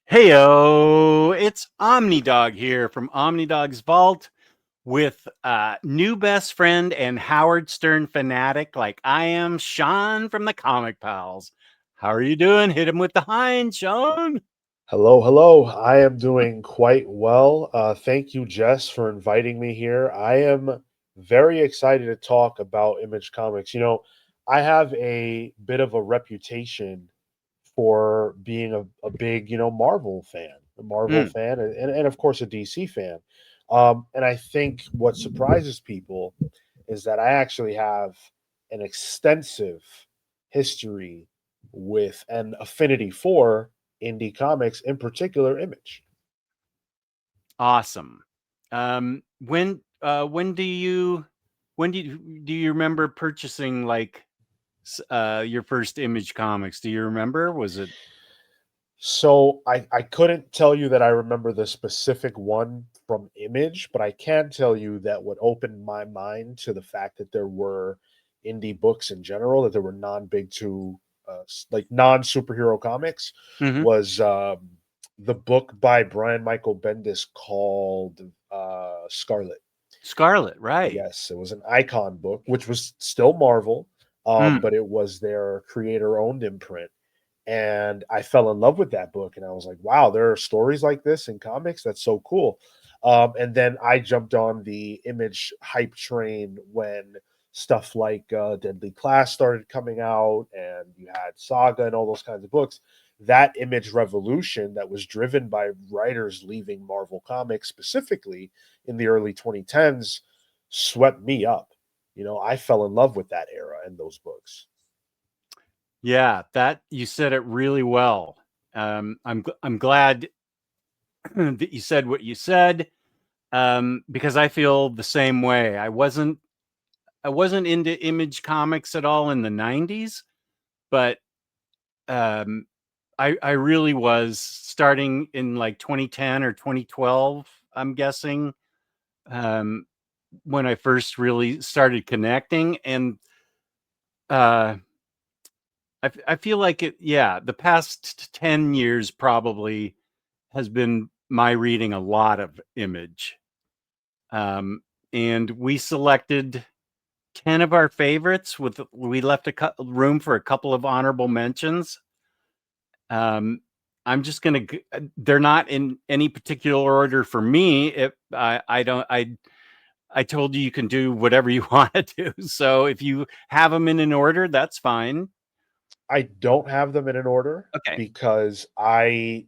Heyo, it's Omnidog here from Omnidog's Vault with new best friend and Howard Stern fanatic like I am, Sean from the Comic Pals. How are you doing? Hit him with the hind, Sean. Hello, hello. I am doing quite well. Thank you, Jess, for inviting me here. I am very excited to talk about Image Comics. I have a bit of a reputation for being a big, Marvel Mm, fan, and of course a DC fan. And I think what surprises people is that I actually have an extensive history with an affinity for indie comics, in particular Image. awesome. When do you remember purchasing like your first Image comics? Do you remember? Was it So I couldn't tell you that I remember the specific one from Image, but I can tell you that what opened my mind to the fact that there were indie books in general, that there were non-big two, like non-superhero comics, Mhm. was the book by Brian Michael Bendis called Scarlet. Scarlet, right? Yes, it was an icon book, which was still Marvel, Mm. but it was their creator-owned imprint, and I fell in love with that book. And I was like, wow, there are stories like this in comics. That's so cool. And then I jumped on the Image hype train when stuff like Deadly Class started coming out, and you had Saga and all those kinds of books. That Image revolution that was driven by writers leaving Marvel Comics specifically in the early 2010s swept me up. I fell in love with that era and those books. Yeah, that you said it really well. I'm glad that you said what you said because I feel the same way. I wasn't into Image Comics at all in the '90s, but um, I really was starting in like 2010 or 2012. I'm guessing um, when I first really started connecting, and uh, I feel like it. Yeah, the past 10 years probably has been my reading a lot of Image. Um, and we selected 10 of our favorites with we left room for a couple of honorable mentions. Um, I'm just going to they're not in any particular order for me. If I don't I told you you can do whatever you want to do. So if you have them in an order, that's fine. I don't have them in an order Okay. because I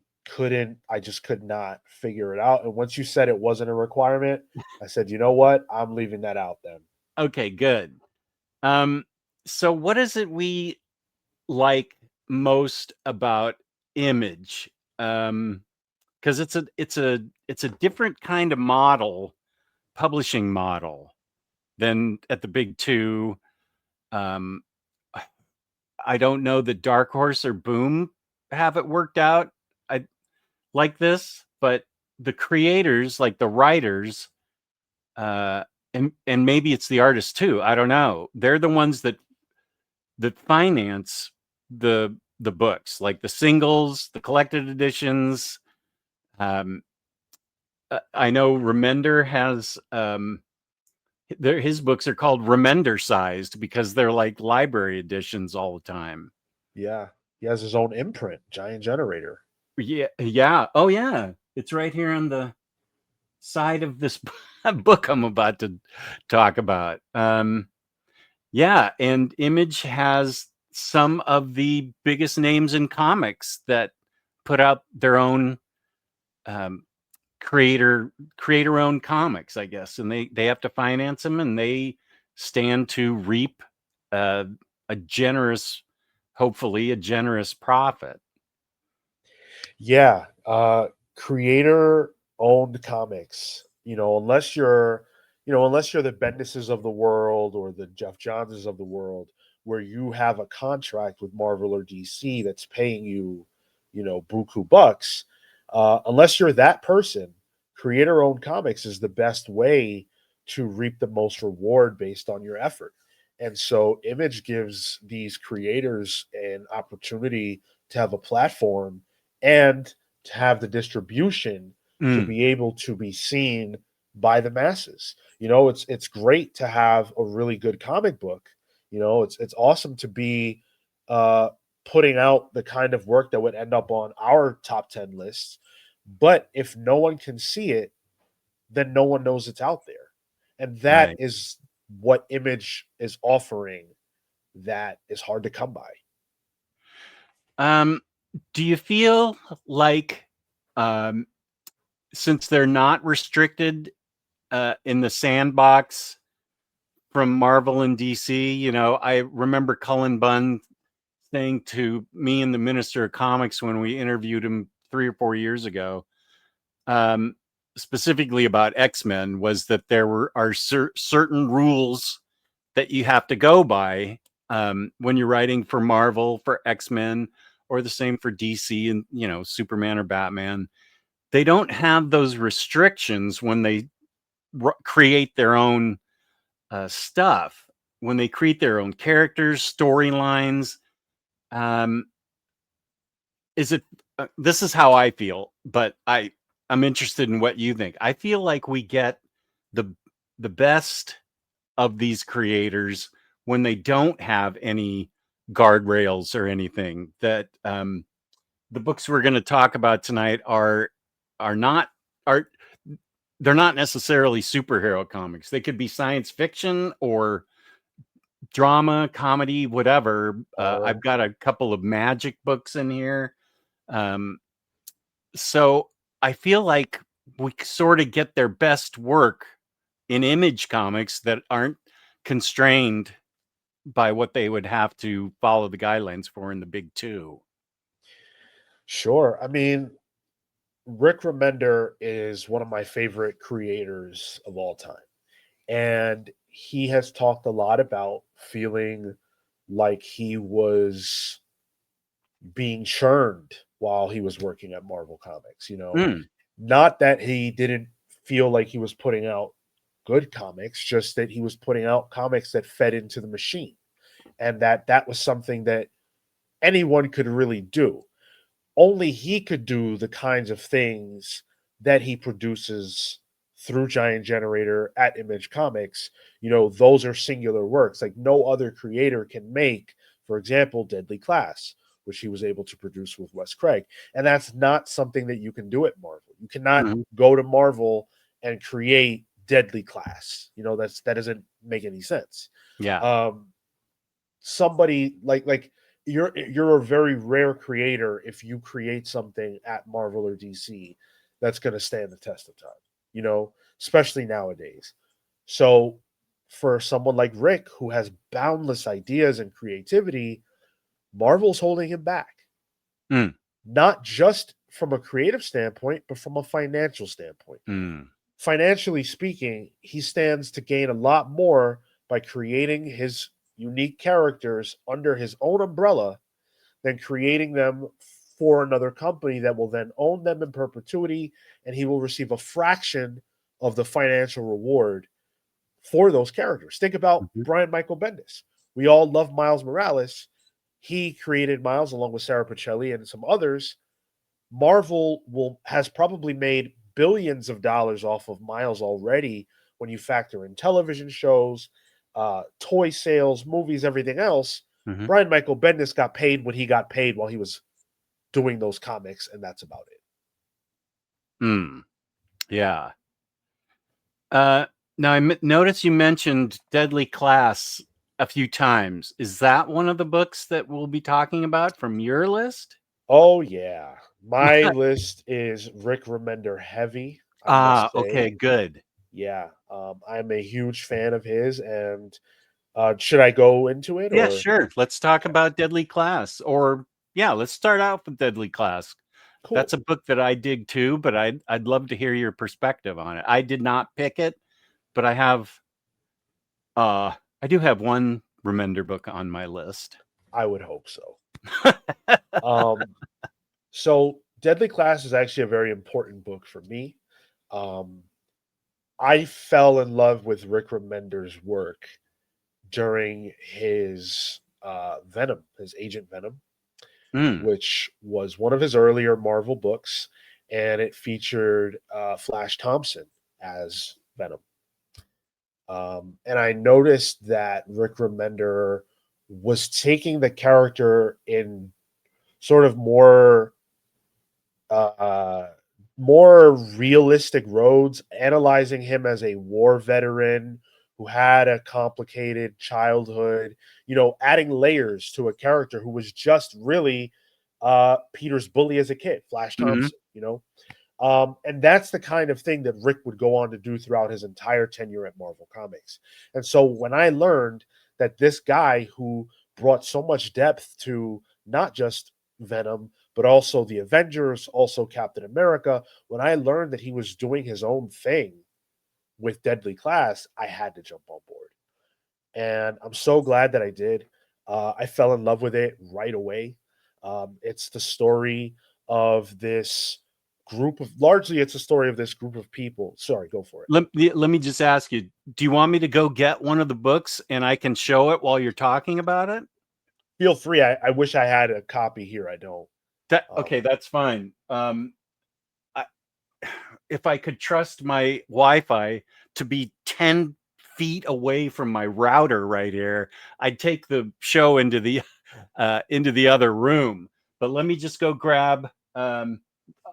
just could not figure it out. And once you said it wasn't a requirement, I said, you know what? I'm leaving that out then. Okay, good. Um so what is it we like most about Image? Um because it's a different kind of model, publishing model than at the big two. Um, I don't know that Dark Horse or Boom have it worked out I like this, but the creators, like the writers, uh, and maybe it's the artists too. I don't know. They're the ones that finance the books, like the singles, the collected editions. Um, I know Remender has his books are called Remender sized because they're like library editions all the time. Yeah. He has his own imprint, Giant Generator. Yeah, yeah. Oh, yeah. It's right here on the side of this book I'm about to talk about. Yeah, and Image has some of the biggest names in comics that put out their own um, creator owned comics, I guess, and they have to finance them, and they stand to reap uh, a generous, hopefully, a generous profit. Yeah. Creator owned comics. Unless you're the Bendises of the world or the Jeff Johnses of the world, where you have a contract with Marvel or DC that's paying you, buku bucks. Unless you're that person, creator owned comics is the best way to reap the most reward based on your effort. And so Image gives these creators an opportunity to have a platform and to have the distribution to Mm, be able to be seen by the masses. It's great to have a really good comic book. It's awesome to be uh, putting out the kind of work that would end up on our top 10 lists. But if no one can see it, then no one knows it's out there. And that right. is what Image is offering that is hard to come by. Um, do you feel like, um, since they're not restricted in the sandbox from Marvel and DC, I remember Cullen Bunn saying to me and the Minister of Comics when we interviewed him 3 or 4 years ago, um, specifically about X-Men, was that there are certain rules that you have to go by when you're writing for Marvel, for X-Men, or the same for DC and Superman or Batman. They don't have those restrictions when they create their own stuff. When they create their own characters, storylines, um, is it? This is how I feel, but I'm interested in what you think. I feel like we get the the best of these creators when they don't have any guardrails or anything. That the books we're going to talk about tonight are not are they're not necessarily superhero comics. They could be science fiction or drama, comedy, whatever. I've Horror. got a couple of magic books in here. Um, so I feel like we sort of get their best work in Image comics that aren't constrained by what they would have to follow the guidelines for in the big two. Sure. I mean, Rick Remender is one of my favorite creators of all time. And he has talked a lot about feeling like he was being churned while he was working at Marvel Comics. Mm, Not that he didn't feel like he was putting out good comics, just that he was putting out comics that fed into the machine. And that was something that anyone could really do. Only he could do the kinds of things that he produces through Giant Generator at Image Comics. Those are singular works. Like no other creator can make, for example, Deadly Class, which he was able to produce with Wes Craig. And that's not something that you can do at Marvel. You cannot mhm. go to Marvel and create Deadly Class. That doesn't make any sense. Yeah. Um, somebody like you're a very rare creator if you create something at Marvel or DC that's going to stand the test of time, especially nowadays. So for someone like Rick who has boundless ideas and creativity, Marvel's holding him back. Mm, Not just from a creative standpoint, but from a financial standpoint. mm, Financially speaking, he stands to gain a lot more by creating his unique characters under his own umbrella than creating them for another company that will then own them in perpetuity, and he will receive a fraction of the financial reward for those characters. Think about mhm, Brian Michael Bendis. We all love Miles Morales. He created Miles along with Sarah Pacelli and some others. Marvel has probably made billions of dollars off of Miles already when you factor in television shows, toy sales, movies, everything else. mhm. Brian Michael Bendis got paid what he got paid while he was doing those comics, and that's about it. Mm, yeah. Uh, now notice you mentioned Deadly Class a few times. Is that one of the books that we'll be talking about from your list? Oh yeah, my list is Rick Remender heavy. I Ah, must okay, say, good. yeah, I'm a huge fan of his. And should I go into it Yeah, or sure. Let's talk okay? about Deadly Class. Or yeah, let's start out with Deadly Class. That's Cool. a book that I dig too, but I'd love to hear your perspective on it. I did not pick it, but I do have one Remender book on my list. I would hope so. Um, so Deadly Class is actually a very important book for me. Um, I fell in love with Rick Remender's work during his Venom, his Agent Venom. Mm. which was one of his earlier Marvel books, and it featured Flash Thompson as Venom. And I noticed that Rick Remender was taking the character in sort of uh, more realistic roads, analyzing him as a war veteran who had a complicated childhood, adding layers to a character who was just really Peter's bully as a kid, Flash Hmm. Thompson. And that's the kind of thing that Rick would go on to do throughout his entire tenure at Marvel Comics. And so when I learned that this guy who brought so much depth to not just Venom, but also the Avengers, also Captain America, when I learned that he was doing his own thing with Deadly Class, I had to jump on board. And I'm so glad that I did. I fell in love with it right away. It's the story of this largely it's a story of this group of people. Sorry, go for it. Let me just ask you, do you want me to go get one of the books and I can show it while you're talking about it? Feel free. I wish I had a copy here. I don't. Okay, that's fine. I, if I could trust my Wi-Fi to be 10 feet away from my router right here, I'd take the show into the other room. But let me just go grab.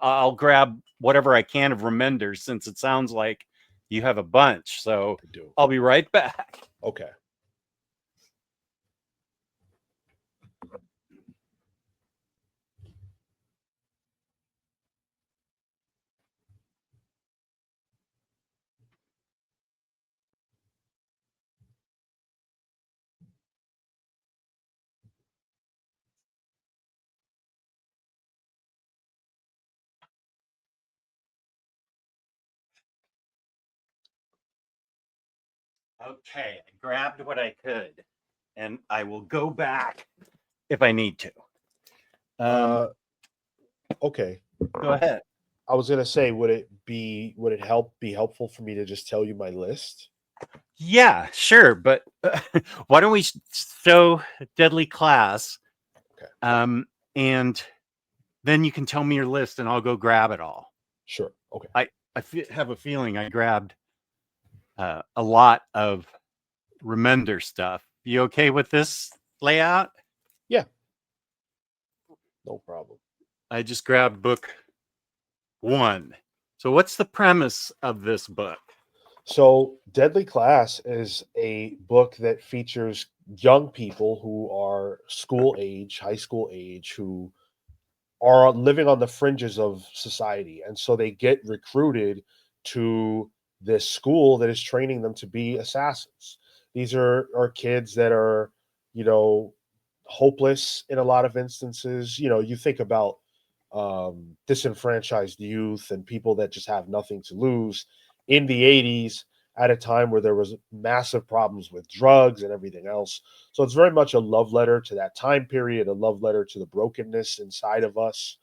I'll grab whatever I can of Remenders since it sounds like you have a bunch. So I do. I'll be right back. Okay. Okay, I grabbed what I could, and I will go back if I need to. Uh, okay. Go ahead. I was gonna say, would it be helpful for me to just tell you my list? Yeah, sure, but why don't we show Deadly Class, Okay. and then you can tell me your list, and I'll go grab it all. Sure. Okay. I have a feeling I grabbed a lot of Remender stuff. You okay with this layout? Yeah. No problem. I just grabbed book one. So, what's the premise of this book? So, Deadly Class is a book that features young people who are school age, high school age, who are living on the fringes of society. And so they get recruited to this school that is training them to be assassins. These are kids that are, you know, hopeless in a lot of instances. You think about disenfranchised youth and people that just have nothing to lose in the 80s at a time where there was massive problems with drugs and everything else. So it's very much a love letter to that time period, a love letter to the brokenness inside of us.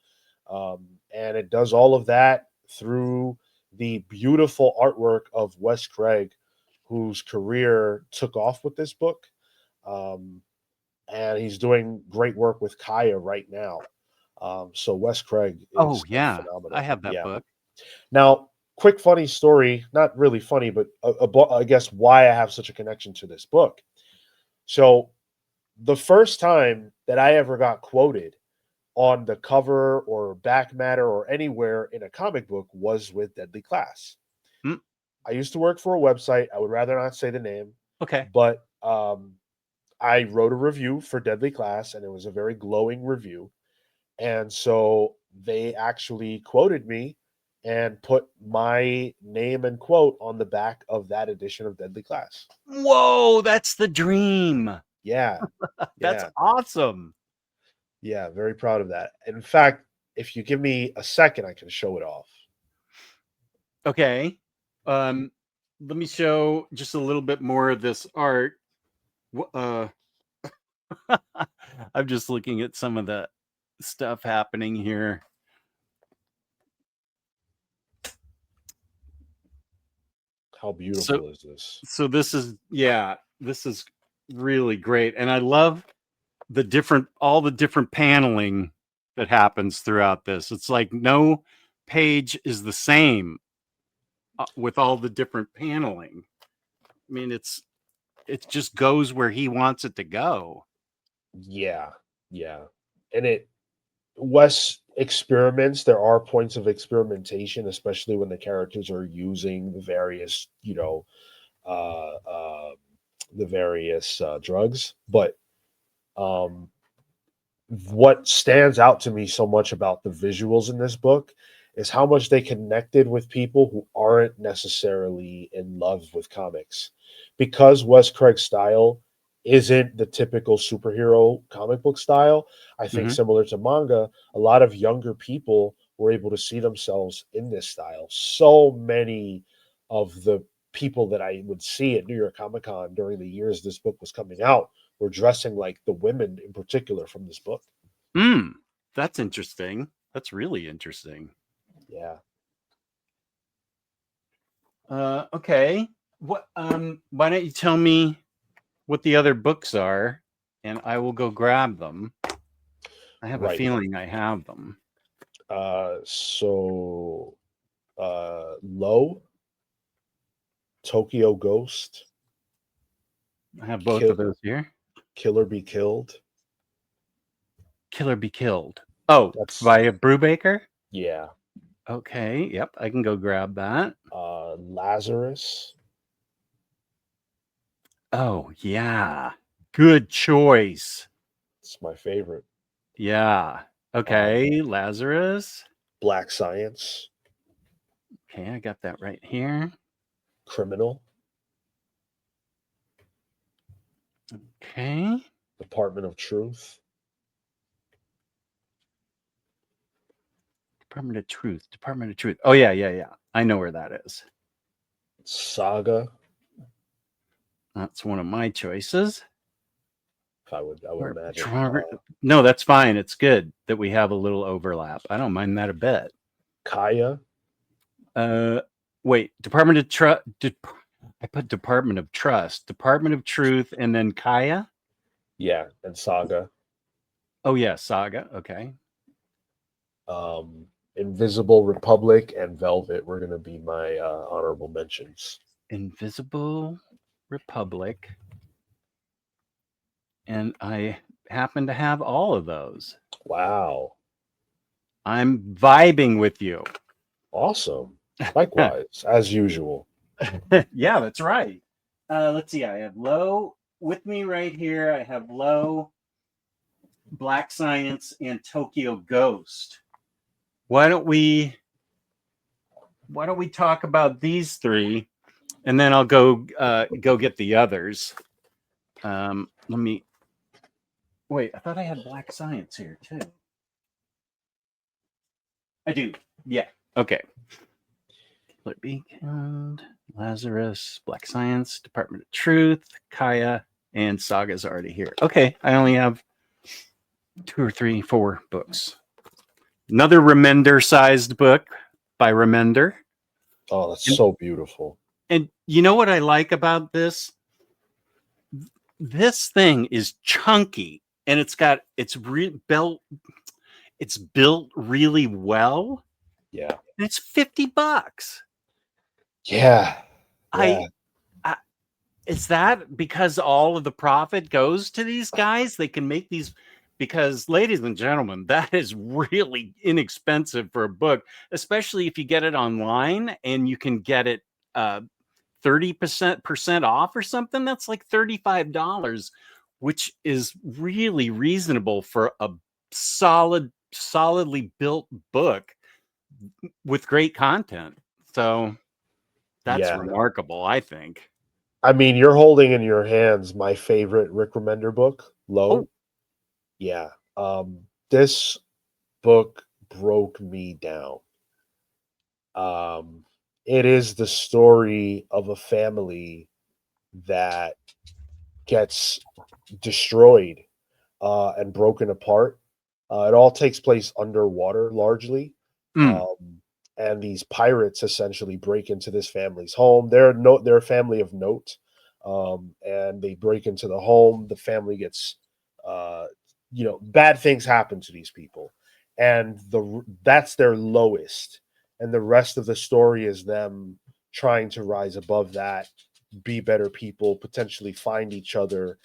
And it does all of that through the beautiful artwork of Wes Craig, whose career took off with this book. Um, and he's doing great work with Kaya right now. So Wes Craig Oh, is yeah, I phenomenal. have that Yeah. book. Now, quick funny story, not really funny, but I guess why I have such a connection to this book. So the first time that I ever got quoted on the cover or back matter or anywhere in a comic book was with Deadly Class. Mm, I used to work for a website. I would rather not say the name, okay. but I wrote a review for Deadly Class, and it was a very glowing review. And so they actually quoted me and put my name and quote on the back of that edition of Deadly Class. Whoa, that's the dream. Yeah, That's yeah, awesome. yeah. Very proud of that. In fact, if you give me a second, I can show it off. Okay. Um, let me show just a little bit more of this art. I'm just looking at some of the stuff happening here. How So, beautiful is this? so this is, yeah, this is really great, and I love. all the different paneling that happens throughout this. It's like no page is the same with all the different paneling. I mean, it just goes where he wants it to go. Yeah, yeah. And Wes experiments. There are points of experimentation, especially when the characters are using the various, uh, uh, drugs. But um, what stands out to me so much about the visuals in this book is how much they connected with people who aren't necessarily in love with comics. Because Wes Craig's style isn't the typical superhero comic book style, I think Mm-hmm. similar to manga, a lot of younger people were able to see themselves in this style. So many of the people that I would see at New York Comic Con during the years this book was coming out were dressing like the women in particular from this book. That's interesting. That's really interesting. Yeah. Okay. What? Why don't you tell me what the other books are, and I will go grab them. I have a Right. feeling I have them. So Low, Tokyo Ghost, I have both Kill, of those here. Killer Be Killed. Killer Be Killed. Oh, That's by Brubaker. yeah. Okay. Yep. I can go grab that. Lazarus. Oh yeah. Good choice. It's my favorite. Yeah. Um, Okay. Lazarus. Black Science, Okay, I got that right here. Criminal, Okay. Department of Truth, Department of Truth. Department of Truth. Oh yeah, yeah, yeah. I know where that is. Saga. That's one of my choices. If I would imagine. No, that's fine. It's good that we have a little overlap. I don't mind that a bit. Kaya. Uh, wait. Department of Trust. I put Department of Trust, Department of Truth, and then Kaya. Yeah, and Saga. Oh yeah, Saga. Okay. Invisible Republic and Velvet were going to be my honorable mentions. Invisible Republic, and I happen to have all of those. Wow. I'm vibing with you. Awesome. Likewise, as usual. Yeah, that's right. Let's see. I have Low with me right here. I have Low, Black Science, and Tokyo Ghost. Why don't we talk about these three, and then I'll go get the others. Let me wait. I thought I had Black Science here too. I do. Yeah. Okay. Killer Be Killed, Lazarus, Black Science, Department of Truth, Kaya, and Saga's already here. Okay, I only have 2 or 3, 4 books. Another Remender-sized book by Remender. Oh, that's And, so beautiful. and you know what I like about this? This thing is chunky, and it's built really well. Yeah. And it's $50. Yeah. Yeah. I Is that because all of the profit goes to these guys? They can make these because, ladies and gentlemen, that is really inexpensive for a book, especially if you get it online and you can get it 30% off or something. That's like $35, which is really reasonable for a solidly built book with great content. So that's Yeah. remarkable, I think. I mean, you're holding in your hands my favorite Rick Remender book, Oh, Low. Yeah. This book broke me down. Um, it is the story of a family that gets destroyed and broken apart. It all takes place underwater largely. mm, Um, and these pirates essentially break into this family's home. They're a family of note. And they break into the home. The family gets bad things happen to these people, and that's their lowest, and the rest of the story is them trying to rise above that, be better people, potentially find each other,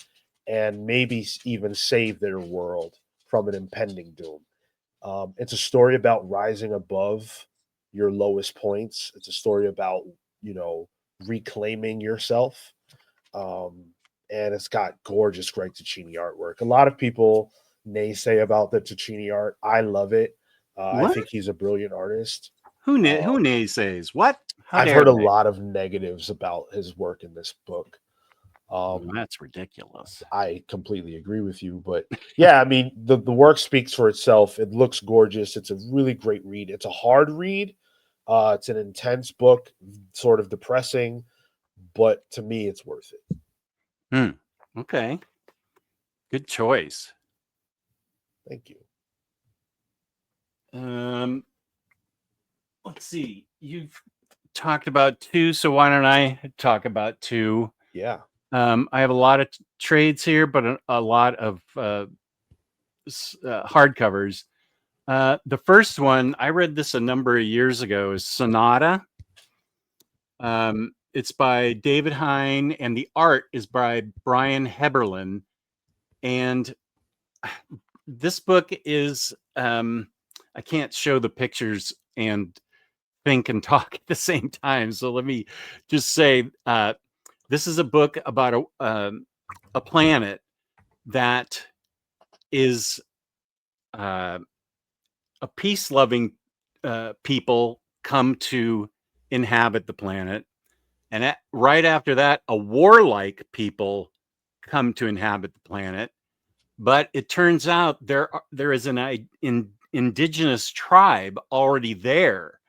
and maybe even save their world from an impending doom. It's a story about rising above your lowest points. It's a story about, reclaiming yourself. Um, and it's got gorgeous Greg Ticini artwork. A lot of people naysay about the Ticini art. I love it. I What? think he's a brilliant artist. Who Um, naysays? What? How I've dare heard a they? lot of negatives about his work in this book. Well, Um, that's ridiculous. I completely agree with you, but yeah, I mean the work speaks for itself. It looks gorgeous. It's a really great read. It's a hard read. It's an intense book, sort of depressing, but to me, it's worth it. Hmm. Okay. Good choice. Thank you. Um, let's see. You've talked about two, so why don't I talk about two? Yeah. I have a lot of trades here, but a lot of hardcovers. The first one, I read this a number of years ago, is Sonata. It's by David Hine, and the art is by Brian Heberlin. And this book is, I can't show the pictures and think and talk at the same time. So let me just say, this is a book about a planet that is a peace-loving people come to inhabit the planet, and right after that, a warlike people come to inhabit the planet. But it turns out there is an indigenous tribe already there,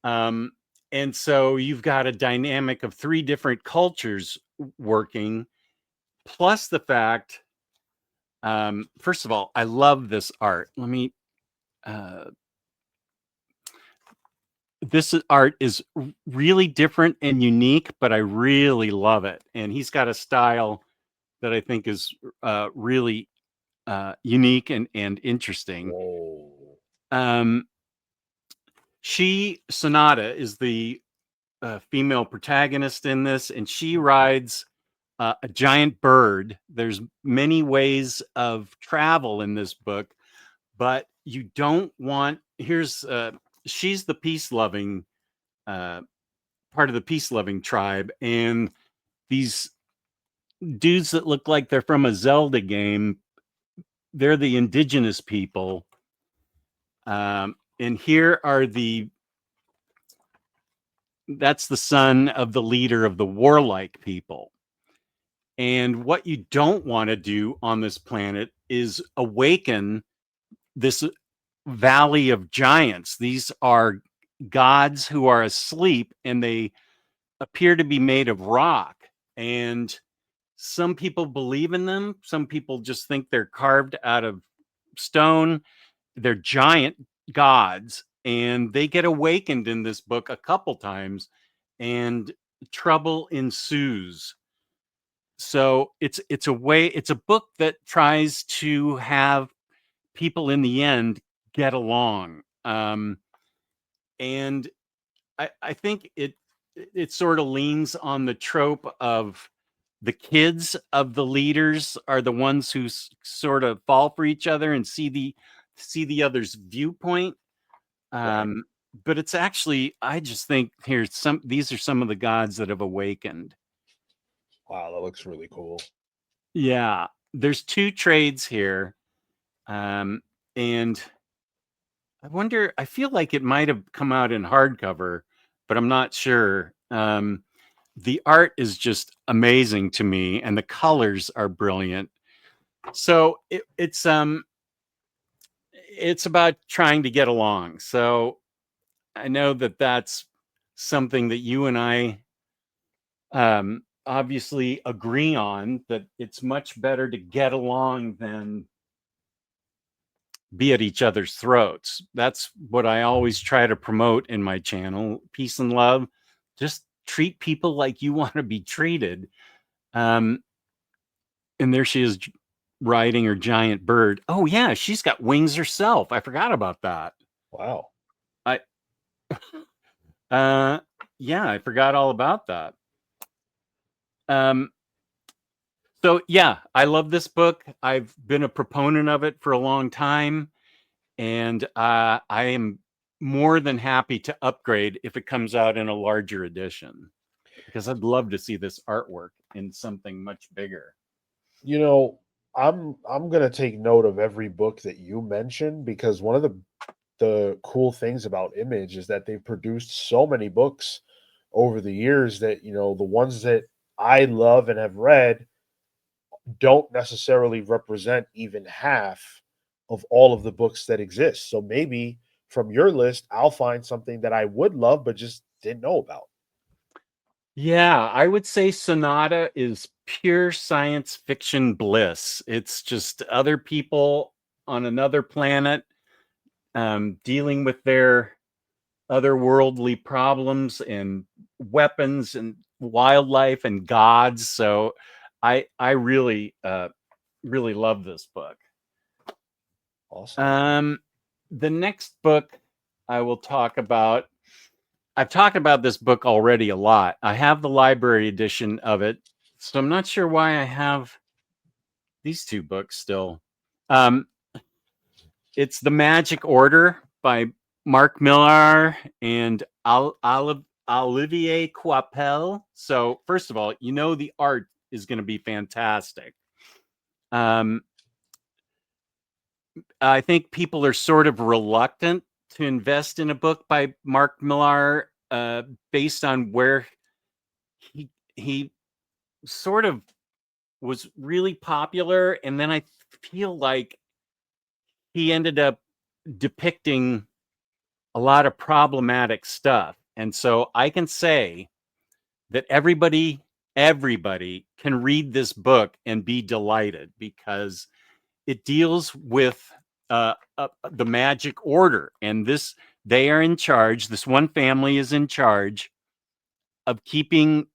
um, and so you've got a dynamic of three different cultures working, plus the fact. First of all, I love this art. Let me. This art is really different and unique, but I really love it. And he's got a style that I think is really unique and interesting. Whoa. Um, Sonata, is the female protagonist in this, and she rides a giant bird. There's many ways of travel in this book, but you don't want. She's the peace loving uh, part of the peace loving tribe, and these dudes that look like they're from a Zelda game, they're the indigenous people. And here are that's the son of the leader of the warlike people. And what you don't want to do on this planet is awaken this valley of giants. These are gods who are asleep, and they appear to be made of rock. And some people believe in them. Some people just think they're carved out of stone. They're giant gods, and they get awakened in this book a couple times, and trouble ensues. So it's a book that tries to have people in the end get along. And I think it sort of leans on the trope of the kids of the leaders are the ones who sort of fall for each other and see the other's viewpoint. Right. Um, but it's actually, I just think these are some of the gods that have awakened. Wow, that looks really cool. Yeah, there's two trades here, um, and I wonder. I feel like it might have come out in hardcover, but I'm not sure. The art is just amazing to me, and the colors are brilliant. So it's about trying to get along. So I know that that's something that you and I obviously agree on, that it's much better to get along than be at each other's throats. That's what I always try to promote in my channel: peace and love. Just treat people like you want to be treated. Um, and there she is riding her giant bird. Oh yeah, she's got wings herself. I forgot about that. Wow. I uh yeah, I forgot all about that. Um so yeah, I love this book. I've been a proponent of it for a long time, and I am more than happy to upgrade if it comes out in a larger edition, because I'd love to see this artwork in something much bigger. You know, I'm gonna take note of every book that you mentioned because one of the cool things about Image is that they've produced so many books over the years that, the ones that I love and have read don't necessarily represent even half of all of the books that exist. So maybe from your list, I'll find something that I would love but just didn't know about. Yeah, I would say Sonata is pure science fiction bliss. It's just other people on another planet, dealing with their otherworldly problems and weapons and wildlife and gods. So I really really love this book. Awesome. Um, the next book I will talk about. I've talked about this book already a lot. I have the library edition of it, so I'm not sure why I have these two books still. Um, it's The Magic Order by Mark Millar and Olivier Coipel. So, first of all, the art is going to be fantastic. Um, I think people are sort of reluctant to invest in a book by Mark Millar, based on where he sort of was really popular, and then I feel like he ended up depicting a lot of problematic stuff. And so I can say that everybody can read this book and be delighted, because it deals with the magic order, and they are in charge. This one family is in charge of keeping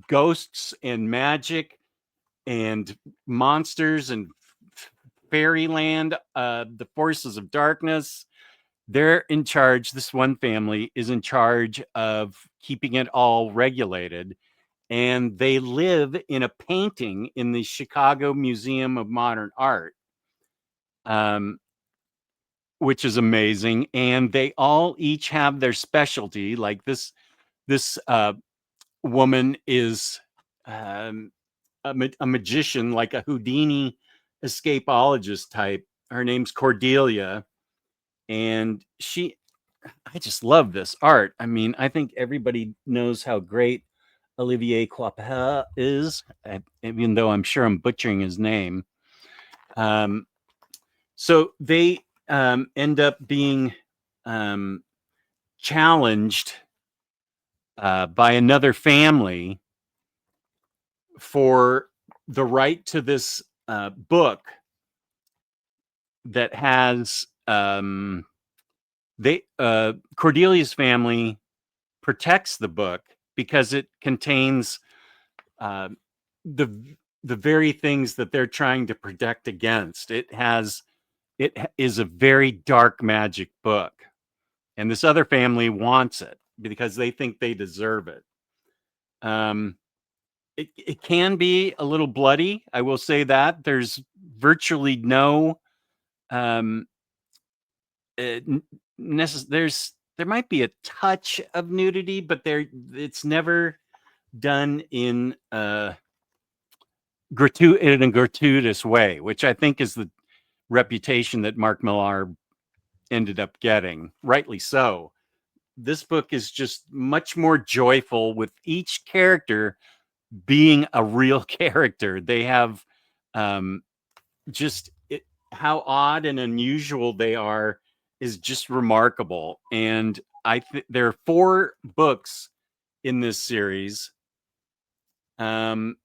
ghosts and magic and monsters and fairyland, the forces of darkness. They're in charge. This one family is in charge of keeping it all regulated. And they live in a painting in the Chicago Museum of Modern Art, um, which is amazing. And they all each have their specialty. Like this woman is um, a magician, like a Houdini escapologist type. Her name's Cordelia, and I just love this art. I mean, I think everybody knows how great Olivier Coipel is, even though I'm sure I'm butchering his name. Um, so they end up being um, challenged by another family for the right to this book that has they Cordelia's family protects the book because it contains uh, the the very things that they're trying to protect against. It is a very dark magic book, and this other family wants it because they think they deserve it. Um, it can be a little bloody. I will say that there's virtually no um, there might be a touch of nudity, but it's never done in in a gratuitous way, which I think is the reputation that Mark Millar ended up getting, rightly so. This book is just much more joyful, with each character being a real character. They have um, just how odd and unusual they are is just remarkable. And there are 4 books in this series, um,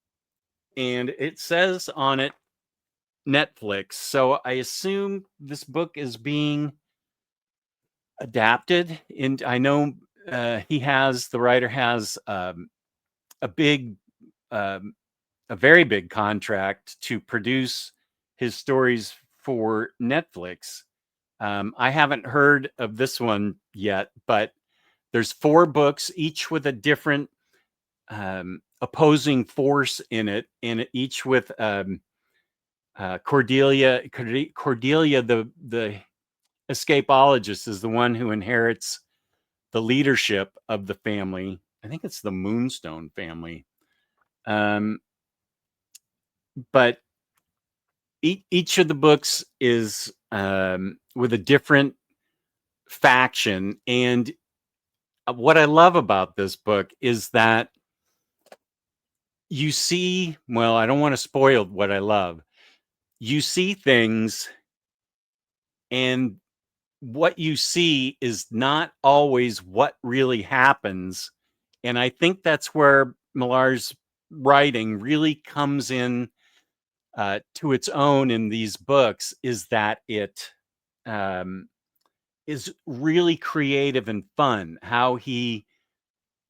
and it says on it Netflix. So I assume this book is being adapted. And I know the writer has a big, um, a very big contract to produce his stories for Netflix. I haven't heard of this one yet, but there's 4 books, each with a different opposing force in it, and each with Cordelia. Cordelia, the escapologist, is the one who inherits the leadership of the family. I think it's the Moonstone family. But each of the books is with a different faction. And what I love about this book is that you see, well, I don't want to spoil what I love. You see things, and what you see is not always what really happens. And I think that's where Millar's writing really comes in to its own in these books, is that it is really creative and fun. How he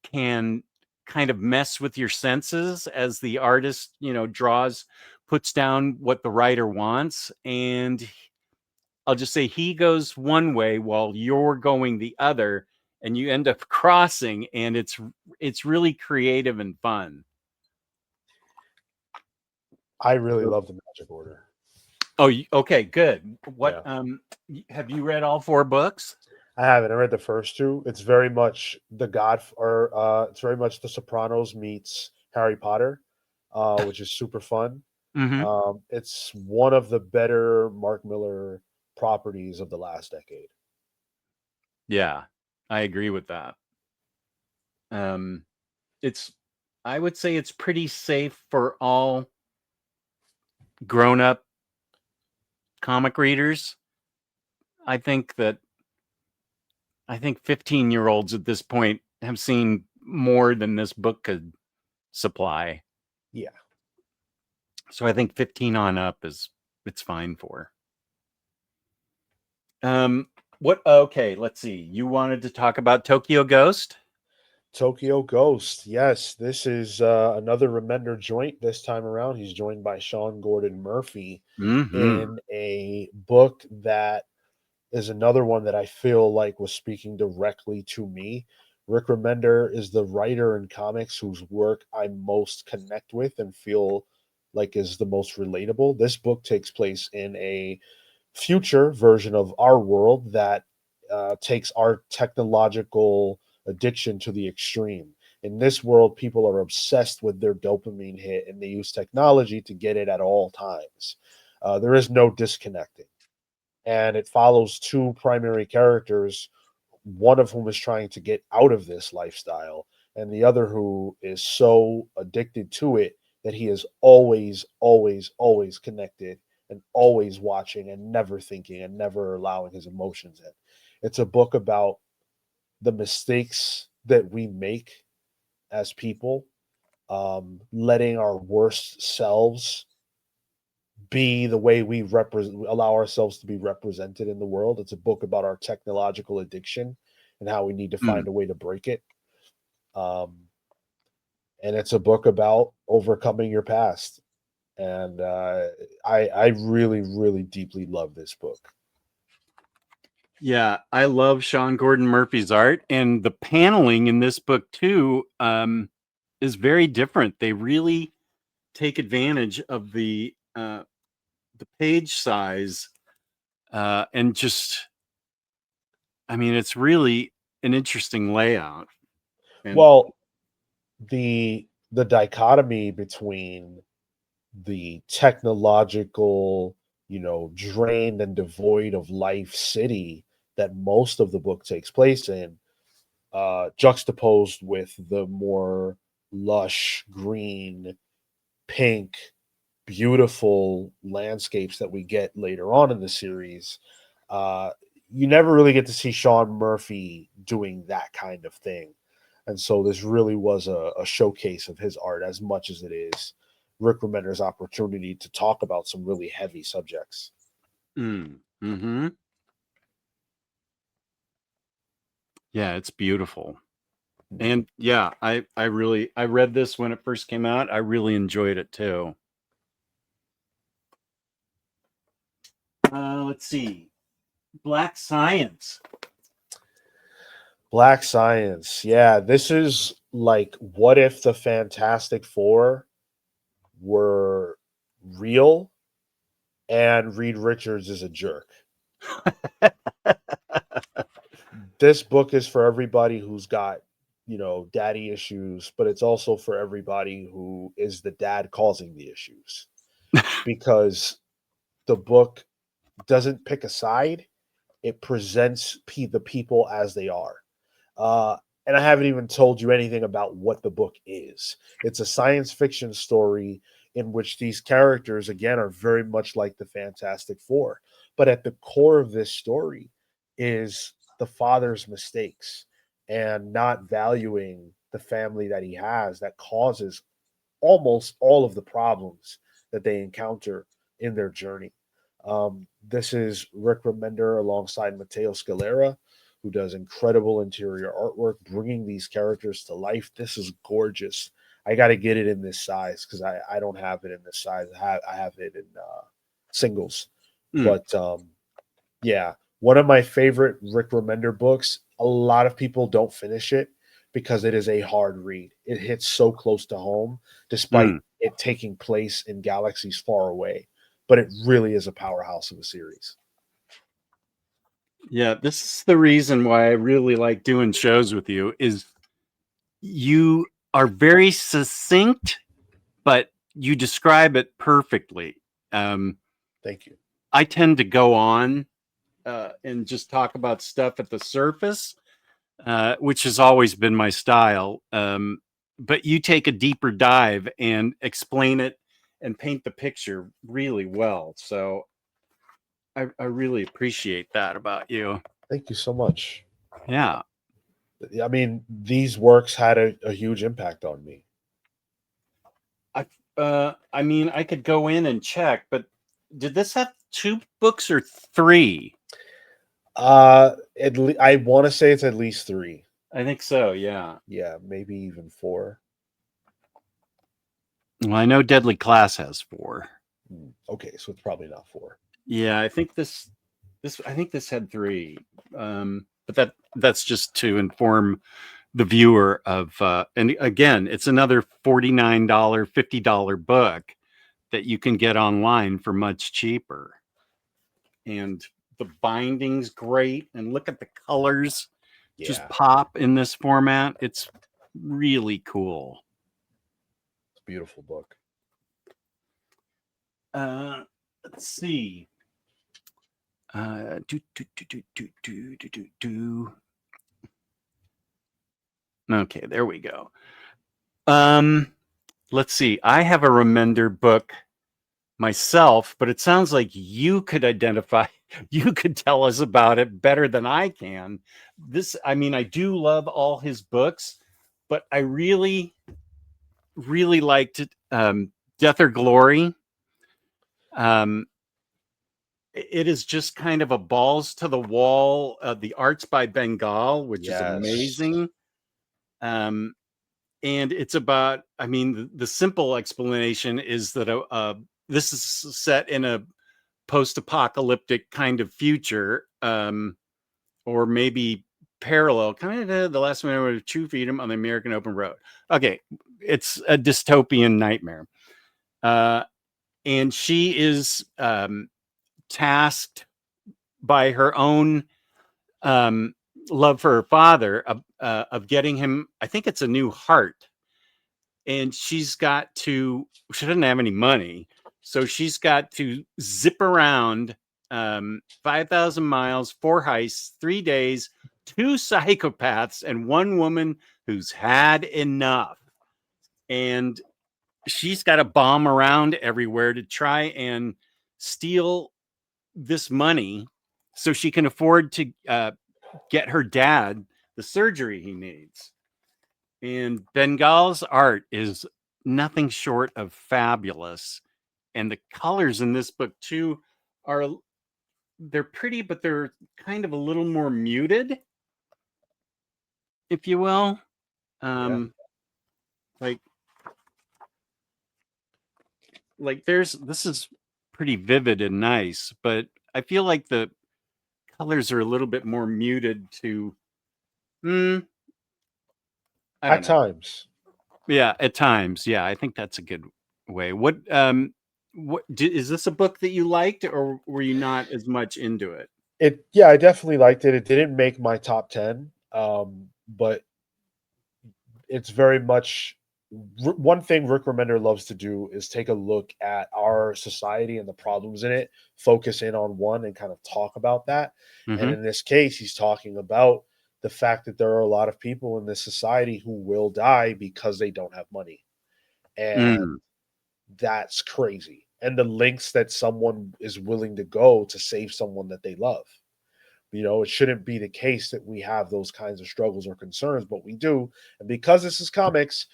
can kind of mess with your senses as the artist, puts down what the writer wants. And I'll just say he goes one way while you're going the other, and you end up crossing, and it's really creative and fun. I really love the Magic Order. Oh, okay, good. What Yeah. Have you read all 4 books? I haven't. I read the first 2. It's very much it's very much The Sopranos meets Harry Potter, which is super fun. Mm-hmm. It's one of the better Mark Miller properties of the last decade. Yeah, I agree with that. Um, it's I would say it's pretty safe for all grown-up comic readers. I think 15-year-olds at this point have seen more than this book could supply. Yeah. So I think 15 on up it's fine for. What okay, let's see. You wanted to talk about Tokyo Ghost? Tokyo Ghost. Yes, this is another Remender joint this time around. He's joined by Sean Gordon Murphy Mm-hmm. in a book that is another one that I feel like was speaking directly to me. Rick Remender is the writer in comics whose work I most connect with and feel like is the most relatable. This book takes place in a future version of our world that takes our technological addiction to the extreme. In this world, people are obsessed with their dopamine hit and they use technology to get it at all times. There is no disconnecting. And it follows 2 primary characters, one of whom is trying to get out of this lifestyle, and the other who is so addicted to it that he is always, always, always connected and always watching and never thinking and never allowing his emotions in. It's a book about the mistakes that we make as people, letting our worst selves be the way we allow ourselves to be represented in the world. It's a book about our technological addiction and how we need to Mm. find a way to break it. Um, and it's a book about overcoming your past. And I really, really deeply love this book. Yeah, I love Sean Gordon Murphy's art, and the paneling in this book too is very different. They really take advantage of the page size, and just, I mean, it's really an interesting layout. And Well, the dichotomy between the technological, drained and devoid of life city that most of the book takes place in, juxtaposed with the more lush, green, pink, beautiful landscapes that we get later on in the series. Uh, you never really get to see Sean Murphy doing that kind of thing. And so this really was a showcase of his art as much as it is Rick Remender's opportunity to talk about some really heavy subjects. mm-hmm. Yeah, it's beautiful. And yeah, I read this when it first came out. I really enjoyed it too. Let's see. Black Science. Black Science. Yeah, this is like what if the Fantastic Four were real and Reed Richards is a jerk. This book is for everybody who's got, daddy issues, but it's also for everybody who is the dad causing the issues because the book doesn't pick a side. It presents the people as they are. Uh, and I haven't even told you anything about what the book is. It's a science fiction story in which these characters, again, are very much like the Fantastic Four. But at the core of this story is the father's mistakes and not valuing the family that he has that causes almost all of the problems that they encounter in their journey. This is Rick Remender alongside Matteo Scalera, who does incredible interior artwork, bringing these characters to life. This is gorgeous. I got to get it in this size because I don't have it in this size. I have it in singles. But yeah, one of my favorite Rick Remender books. A lot of people don't finish it because it is a hard read. It hits so close to home, despite it taking place in galaxies far away. But it really is a powerhouse of a series. Yeah, this is the reason why I really like doing shows with you is you are very succinct, but you describe it perfectly. Thank you. I tend to go on and just talk about stuff at the surface, which has always been my style. But you take a deeper dive and explain it and paint the picture really well. So I really appreciate that about you. Thank you so much. Yeah. I mean, these works had a huge impact on me. I mean, I could go in and check, but did this have 2 books or 3? I want to say it's at least 3. I think so, yeah. Yeah, maybe even 4. Well, I know Deadly Class has 4. Okay, so it's probably not 4. Yeah, I think this I think this had 3. But that's just to inform the viewer of and again, it's another $49, $50 book that you can get online for much cheaper. And the binding's great, and look at the colors just Yeah, pop in this format. It's really cool. it's a beautiful book. Let's see. Do, do, do, do, do, do, do, do, do. Okay, there we go. Let's see. I have a Remender book myself, but it sounds like you could identify, you could tell us about it better than I can. I mean, I do love all his books, but I really, really liked it. Death or Glory. It is just kind of a balls to the wall. The art's by Bengal, which is Yes. amazing. And it's about, I mean, the simple explanation is that this is set in a post-apocalyptic kind of future, or maybe parallel, kind of the last man with true freedom on the American open road. Okay, it's a dystopian nightmare. And she is tasked by her own love for her father of getting him, I think it's a new heart. And she doesn't have any money. So she's got to zip around 5,000 miles, 4 heists, 3 days, 2 psychopaths, and 1 woman who's had enough. And she's got to bomb around everywhere to try and steal this money so she can afford to get her dad the surgery he needs. And Bengal's art is nothing short of fabulous. And the colors in this book too they're pretty, but they're kind of a little more muted, if you will. Yeah. Like this is pretty vivid and nice, but I feel like the colors are a little bit more muted to. Hmm, I At don't know. times. Yeah, at times. Yeah, I think that's a good way. Is this a book that you liked, or were you not as much into it? Yeah, I definitely liked it. It didn't make my top 10, but it's very much one thing Rick Remender loves to do is take a look at our society and the problems in it, focus in on one and kind of talk about that. And Mm-hmm. in this case, he's talking about the fact that there are a lot of people in this society who will die because they don't have money. And Mm. that's crazy. And the lengths that someone is willing to go to save someone that they love. It shouldn't be the case that we have those kinds of struggles or concerns, but we do. And because this is comics,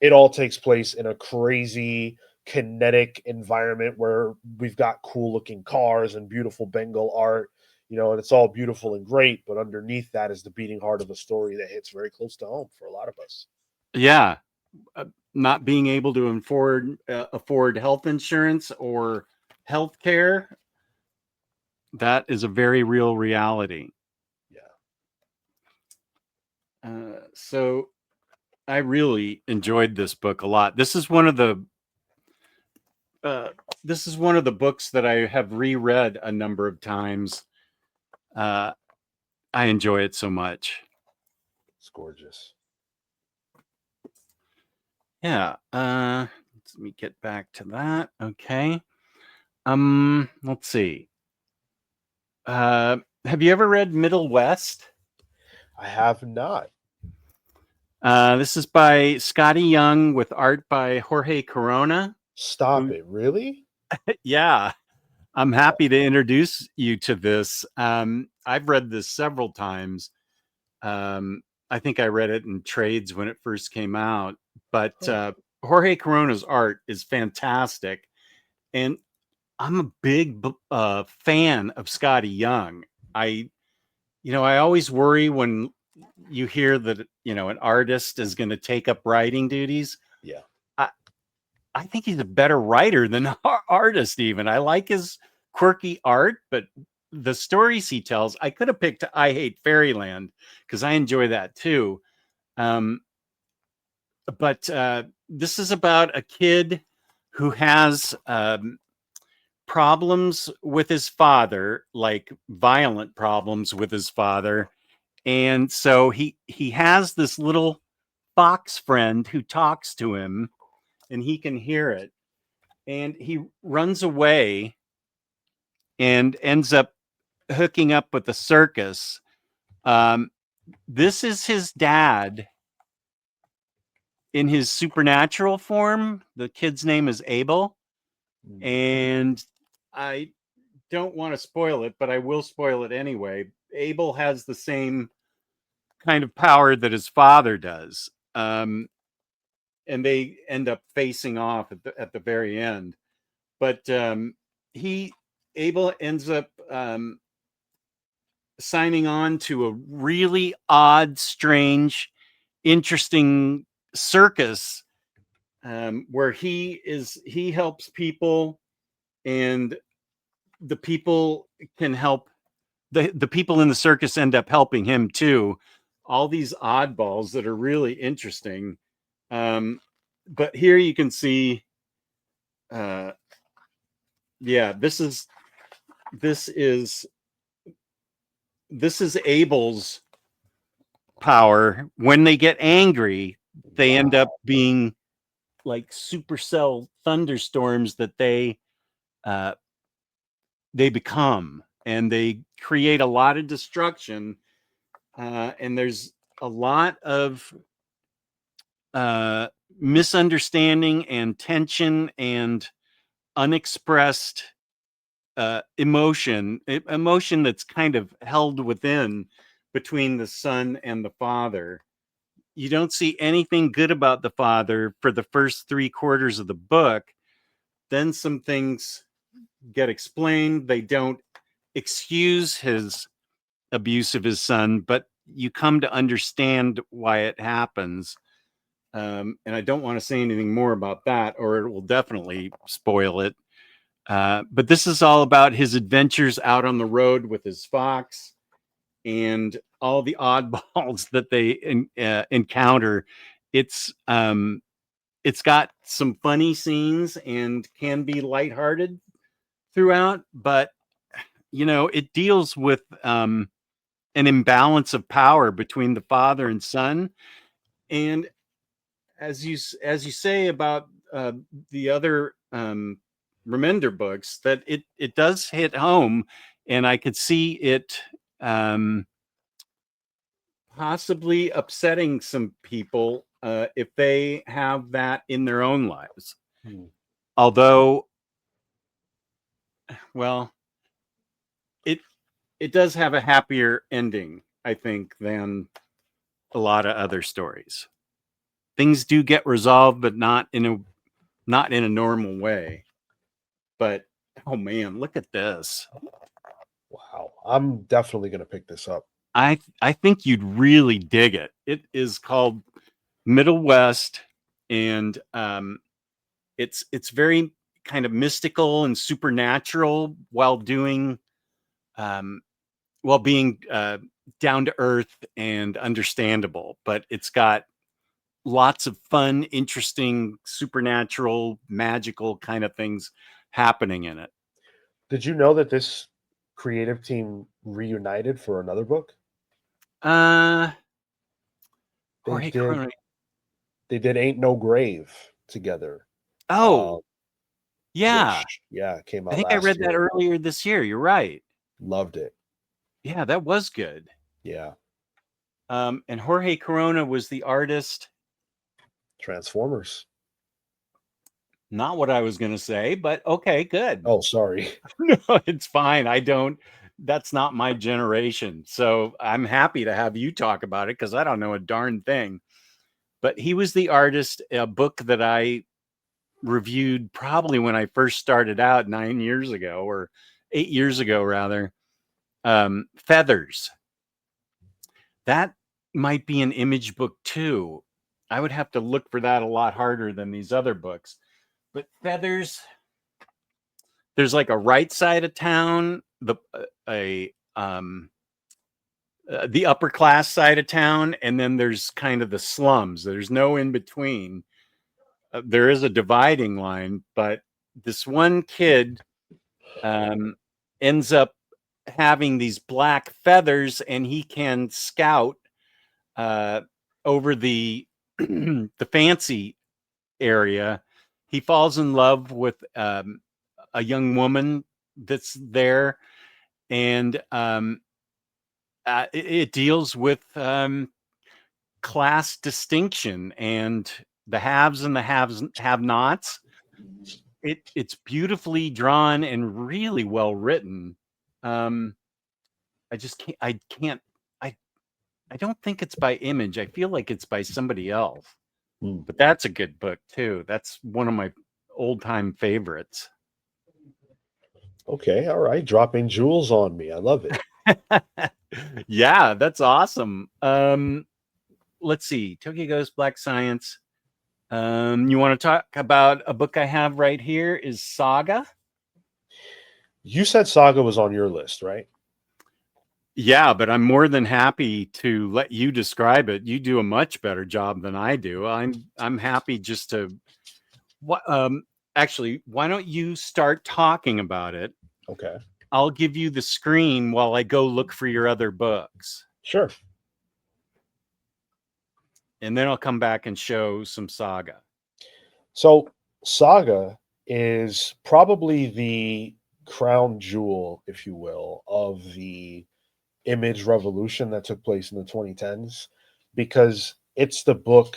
it all takes place in a crazy kinetic environment where we've got cool looking cars and beautiful Bengal art, and it's all beautiful and great, but underneath that is the beating heart of a story that hits very close to home for a lot of us. Yeah, not being able to afford health insurance or health care, that is a very real reality. Yeah. So I really enjoyed this book a lot. Uh, this is one of the books that I have reread a number of times. Uh, I enjoy it so much. It's gorgeous. Yeah. Let me get back to that. Okay. Let's see. Have you ever read Middle West? I have not. This is by Scotty Young with art by Jorge Corona. Stop Who, it. Really? yeah, I'm happy to introduce you to this. I've read this several times. Um, I think I read it in trades when it first came out, but Huh. Jorge Corona's art is fantastic, and I'm a big fan of Scotty Young. I, I always worry when you hear that an artist is going to take up writing duties. Yeah. I, I think he's a better writer than artist. Even I like his quirky art, but the stories he tells, I could have picked I Hate Fairyland because I enjoy that too. Um, but this is about a kid who has problems with his father, like violent problems with his father, and so he has this little fox friend who talks to him, and he can hear it, and he runs away and ends up hooking up with the circus. Um, this is his dad in his supernatural form. The kid's name is Abel, Mm. and I don't want to spoil it, but I will spoil it anyway. Abel has the same kind of power that his father does, and they end up facing off at the very end. But he Abel ends up signing on to a really odd, strange, interesting circus where he helps people, and the people can help the people in the circus end up helping him too. All these oddballs that are really interesting. Um, but here you can see, uh, yeah, this is this is Abel's power. When they get angry, they end up Wow. being like supercell thunderstorms that uh, they become, and they create a lot of destruction. And there's a lot of uh, misunderstanding and tension and unexpressed emotion that's kind of held within between the son and the father. You don't see anything good about the father for the first three quarters of the book. Then some things get explained. They don't excuse his abuse of his son, but you come to understand why it happens. And I don't want to say anything more about that, or it will definitely spoil it. But this is all about his adventures out on the road with his fox and all the oddballs that they encounter. It's it's got some funny scenes and can be lighthearted throughout, but you know, it deals with an imbalance of power between the father and son. And as you say about the other Remender books, that it does hit home, and I could see it um, possibly upsetting some people if they have that in their own lives. Hmm. Although, well, it it does have a happier ending, I think, than a lot of other stories. Things do get resolved, but not in a normal way. But oh man, look at this. Wow. I'm definitely going to pick this up. I think you'd really dig it. It is called Middle West, and it's very kind of mystical and supernatural while doing um, while being down to earth and understandable. But it's got lots of fun, interesting, supernatural, magical kind of things happening in it. Did you know that this creative team reunited for another book? Uh, They Jorge did Corona. they did Ain't No Grave together. Oh, yeah. Which, yeah, came I out think I last read that year. earlier this year. You're right. Loved it. Yeah, that was good. Yeah. And Jorge Corona was the artist. Transformers. Not what I was going to say, but okay, good. Oh, sorry. No, it's fine. I don't, that's not my generation. So I'm happy to have you talk about it because I don't know a darn thing. But he was the artist, a book that I reviewed probably when I first started out 9 years ago, or 8 years ago, rather. Feathers. That might be an Image book too. I would have to look for that a lot harder than these other books. But Feathers, there's like a right side of town, the upper class side of town, and then there's kind of the slums. There's no in between. There is a dividing line, but this one kid um, ends up having these black feathers, and he can scout uh, over the the fancy area. He falls in love with a young woman that's there, and it deals with class distinction and the haves and the have nots. It's beautifully drawn and really well written. Um, I just can't. I can't. I I don't think it's by Image. I feel like it's by somebody else. Hmm. But that's a good book too. That's one of my old time favorites. Okay, all right. Dropping jewels on me. I love it. Yeah, that's awesome. Let's see. Tokyo Ghost, Black Science. You want to talk about a book I have right here? Is Saga? You said Saga was on your list, right? Yeah, but I'm more than happy to let you describe it. You do a much better job than I do. I'm happy just to what actually, why don't you start talking about it? Okay. I'll give you the screen while I go look for your other books. Sure. And then I'll come back and show some Saga. So Saga is probably the crown jewel, if you will, of the image revolution that took place in the 2010s because it's the book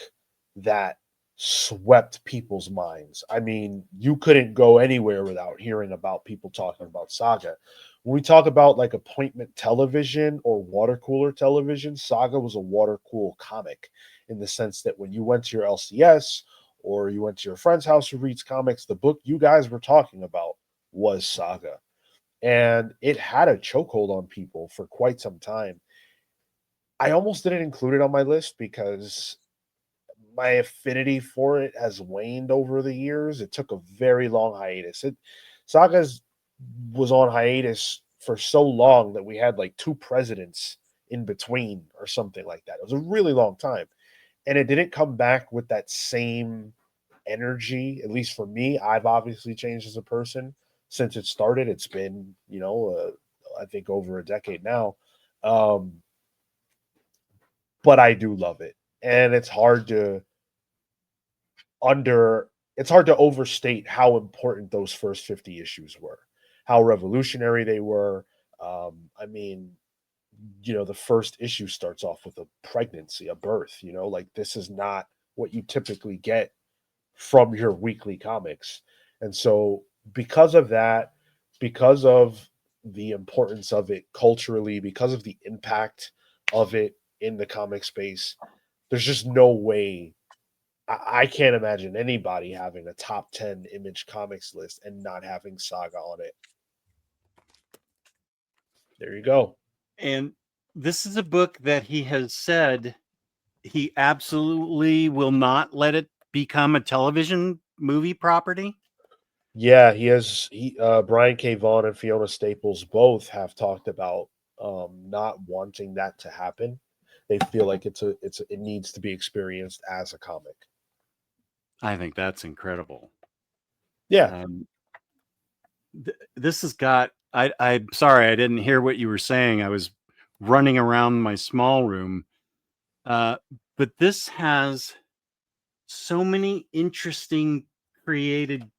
that swept people's minds. I mean, you couldn't go anywhere without hearing about people talking about Saga. When we talk about like appointment television or water cooler television, Saga was a water cool comic in the sense that when you went to your LCS or you went to your friend's house who reads comics, the book you guys were talking about was Saga, and it had a chokehold on people for quite some time. I almost didn't include it on my list because my affinity for it has waned over the years. It took a very long hiatus. Saga's was on hiatus for so long that we had like 2 presidents in between or something like that. It was a really long time. And it didn't come back with that same energy, at least for me. I've obviously changed as a person since it started. It's been, I think over a decade now. Um, but I do love it. And it's hard to overstate how important those first 50 issues were, how revolutionary they were. I mean, the first issue starts off with a pregnancy, a birth, like this is not what you typically get from your weekly comics. And so, because of that, because of the importance of it culturally, because of the impact of it in the comic space, there's just no way. I can't imagine anybody having a top 10 Image Comics list and not having Saga on it. There you go. And this is a book that he has said he absolutely will not let it become a television movie property. Yeah, Brian K. Vaughan and Fiona Staples both have talked about not wanting that to happen. They feel like it needs to be experienced as a comic. I think that's incredible. Yeah. Um, this has got. I'm sorry, I didn't hear what you were saying. I was running around my small room. Uh, but this has so many interesting created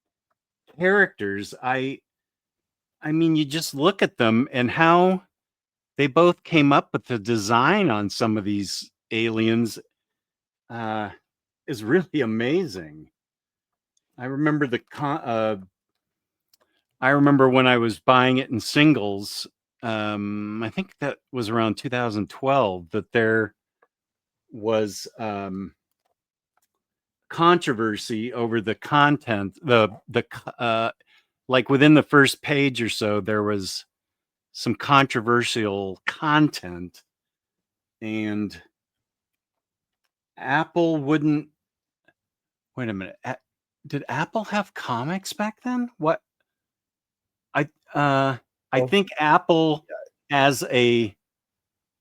characters. I mean, you just look at them and how they both came up with the design on some of these aliens uh, is really amazing. I remember I remember when I was buying it in singles. I think that was around 2012 that there was controversy over the content. Like within the first page or so, there was some controversial content, and Apple wouldn't. Wait a minute. Did Apple have comics back then? What I uh I Oh, think Apple as a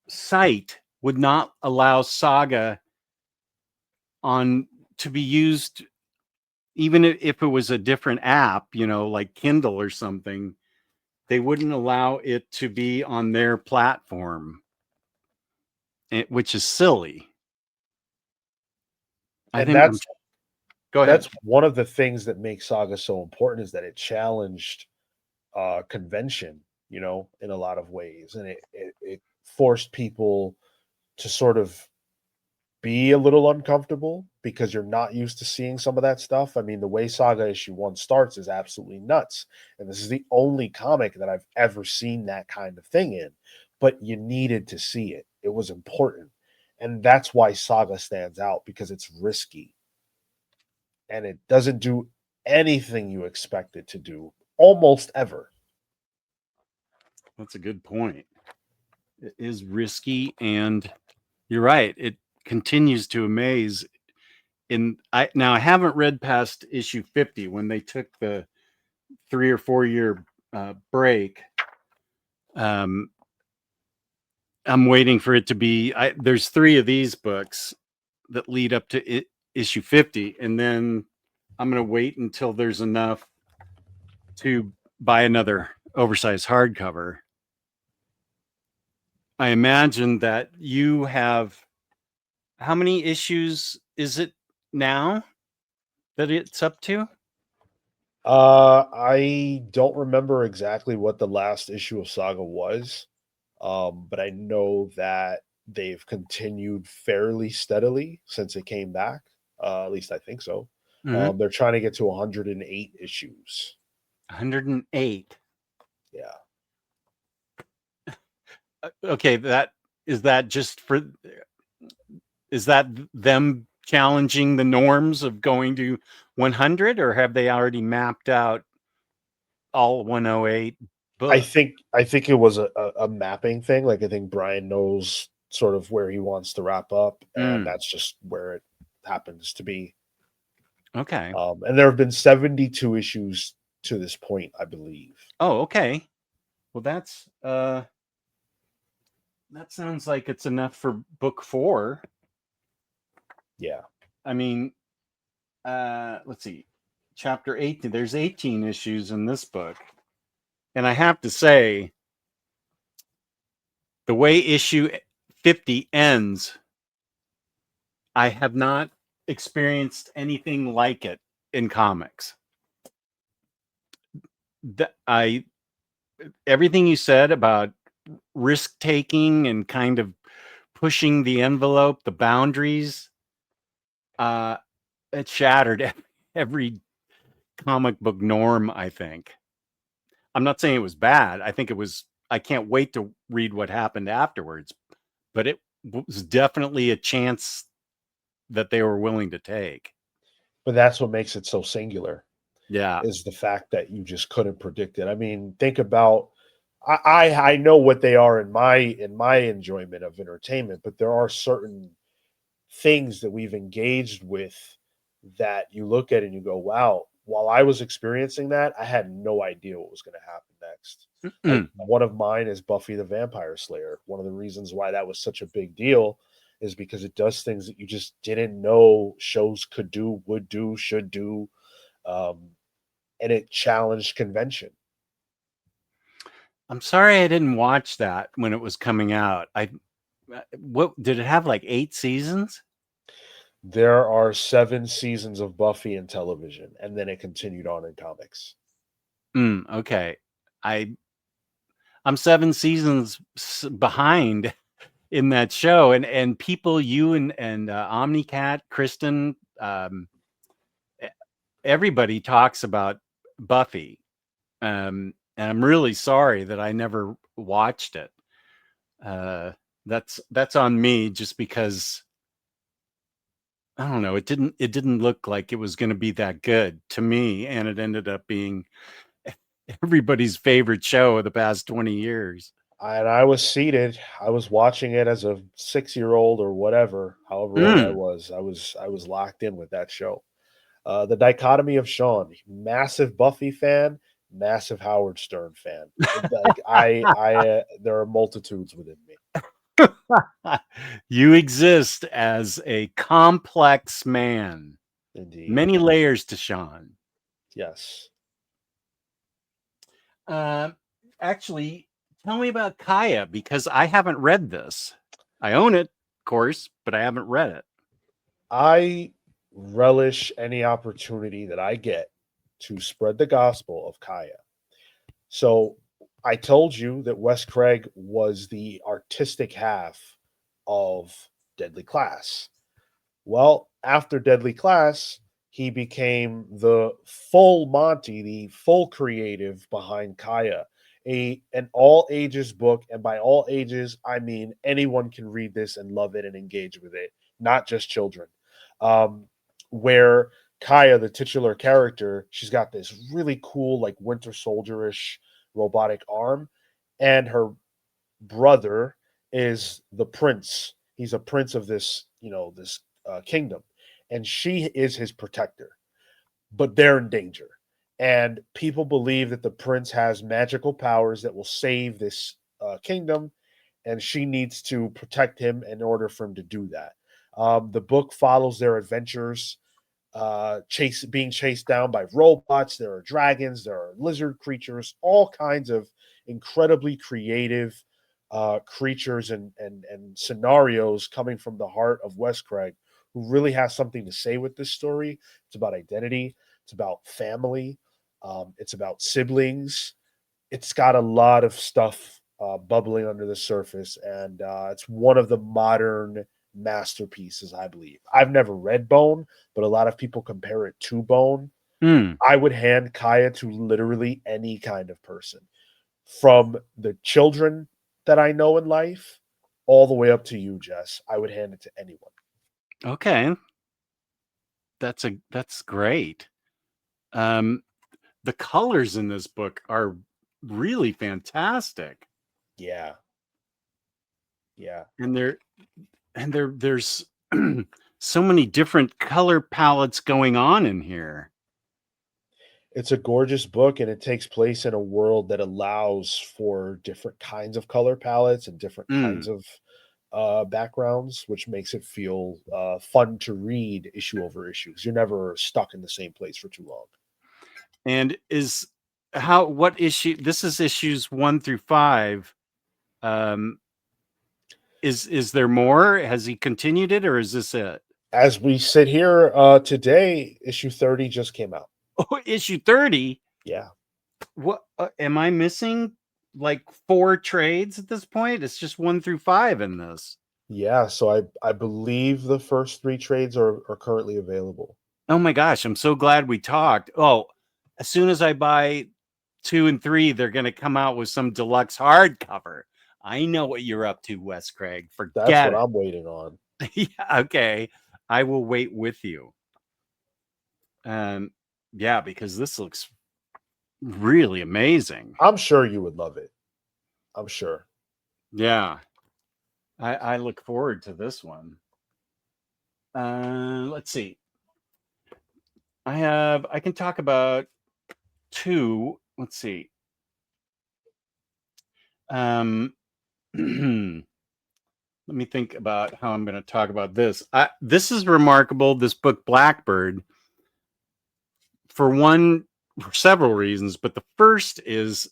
site would not allow Saga on to be used even if it was a different app, like Kindle or something. They wouldn't allow it to be on their platform, which is silly. I and think I'm Go ahead. that's one of the things that makes Saga so important is that it challenged convention, in a lot of ways, and it forced people to sort of be a little uncomfortable because you're not used to seeing some of that stuff. I mean, the way Saga issue 1 starts is absolutely nuts. And this is the only comic that I've ever seen that kind of thing in. But you needed to see it. It was important. And that's why Saga stands out, because it's risky and it doesn't do anything you expect it to do almost ever. That's a good point. It is risky, and you're right. It continues to amaze. I haven't read past issue 50 when they took the 3 or 4 year break. Um, I'm waiting for it to be. There's 3 of these books that lead up to issue 50, and then I'm going to wait until there's enough to buy another oversized hardcover. I imagine that you have. How many issues is it now that it's up to? I don't remember exactly what the last issue of Saga was, but I know that they've continued fairly steadily since it came back. At least I think so. Mm-hmm. They're trying to get to 108 issues. 108. Yeah. Okay, that just for is that them challenging the norms of going to 100, or have they already mapped out all 108 I books? think I think it was a mapping thing. Like I think Brian knows sort of where he wants to wrap up, and Mm, that's just where it happens to be. okay. And there have been 72 issues to this point, I believe. Oh, okay. Well, that sounds like it's enough for book 4. Yeah. I mean, let's see. Chapter 18. There's 18 issues in this book. And I have to say, the way issue 50 ends, I have not experienced anything like it in comics. Everything you said about risk taking and kind of pushing the envelope, the boundaries, it shattered every comic book norm, I think. I'm not saying it was bad. I think it was, I can't wait to read what happened afterwards, but it was definitely a chance that they were willing to take. But that's what makes it so singular, Yeah. is the fact that you just couldn't predict it. I mean, think about, I know what they are in my enjoyment of entertainment, but there are certain things that we've engaged with that you look at and you go, wow, while I was experiencing that, I had no idea what was going to happen next. Like, Mm-mm. one of mine is Buffy the Vampire Slayer. One of the reasons why that was such a big deal is because it does things that you just didn't know shows could do, would do, should do. Um, and it challenged convention. I'm sorry I didn't watch that when it was coming out. What did it have, like 8 seasons? There are 7 seasons of Buffy in television, and then it continued on in comics. Okay. I I'm 7 seasons behind in that show, and people, you and Omnicat, Kristen, e- everybody talks about Buffy. And I'm really sorry that I never watched it. Uh, that's on me, just because I don't know. It didn't look like it was going to be that good to me, and it ended up being everybody's favorite show of the past 20 years. And I was seated. I was watching it as a 6-year-old or whatever, however old I Mm. was. I was locked in with that show. The dichotomy of Sean, massive Buffy fan, massive Howard Stern fan. Like, there are multitudes within me. You exist as a complex man. Indeed. Many layers to Sean. Yes. Uh, Actually, tell me about Kaya, because I haven't read this. I own it, of course, but I haven't read it. I relish any opportunity that I get to spread the gospel of Kaya. So I told you that Wes Craig was the artistic half of Deadly Class. Well, after Deadly Class, he became the full Monty, the full creative behind Kaya, an all ages book, and by all ages I mean anyone can read this and love it and engage with it, not just children. Um, where Kaya, the titular character, she's got this really cool, like, Winter Soldier-ish robotic arm, and her brother is the prince. He's a prince of this, this kingdom, and she is his protector. But they're in danger, and people believe that the prince has magical powers that will save this kingdom, and she needs to protect him in order for him to do that. The book follows their adventures, being chased down by robots. There are dragons, there are lizard creatures, all kinds of incredibly creative creatures and scenarios coming from the heart of Wes Craig, who really has something to say with this story. It's about identity, it's about family, it's about siblings. It's got a lot of stuff bubbling under the surface, and it's one of the modern masterpieces, I believe. I've never read Bone, but a lot of people compare it to Bone. Mm. I would hand Kaya to literally any kind of person, from the children that I know in life all the way up to you, Jess. I would hand it to anyone. Okay, that's great. Um, the colors in this book are really fantastic, Yeah. Yeah. and there's so many different color palettes going on in here. It's a gorgeous book, and it takes place in a world that allows for different kinds of color palettes and different kinds Mm. of backgrounds, which makes it feel fun to read issue over issue. 'Cause you're never stuck in the same place for too long. And what issue? This is issues 1 through 5. Um, is there more? Has he continued it, or is this it? As we sit here today, issue 30 just came out. Oh, issue 30. Yeah. What am I missing? Like 4 trades at this point? It's just 1 through 5 in this. Yeah, so I believe the first 3 trades are currently available. Oh my gosh, I'm so glad we talked. Oh, as soon as I buy 2 and 3, they're going to come out with some deluxe hardcover. I know what you're up to, Wes Craig. That's Forget what it. I'm waiting on. Yeah, okay. I will wait with you. Yeah, because this looks really amazing. I'm sure you would love it. I'm sure. Yeah. I look forward to this one. Let's see. I can talk about 2. Let's see. Um let me think about how I'm going to talk about this. This is remarkable, this book Blackbird, for several reasons, but the first is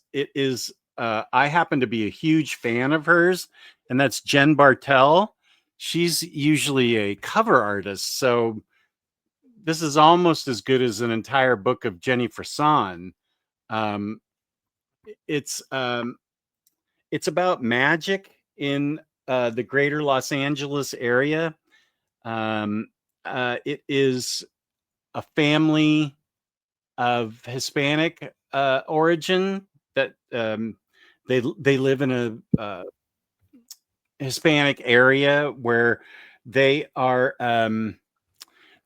I happen to be a huge fan of hers, and that's Jen Bartel. She's usually a cover artist, so this is almost as good as an entire book of Jenny Frison. Um, it's um, it's about magic in the greater Los Angeles area. Um, it is a family of Hispanic origin that they live in a Hispanic area where they are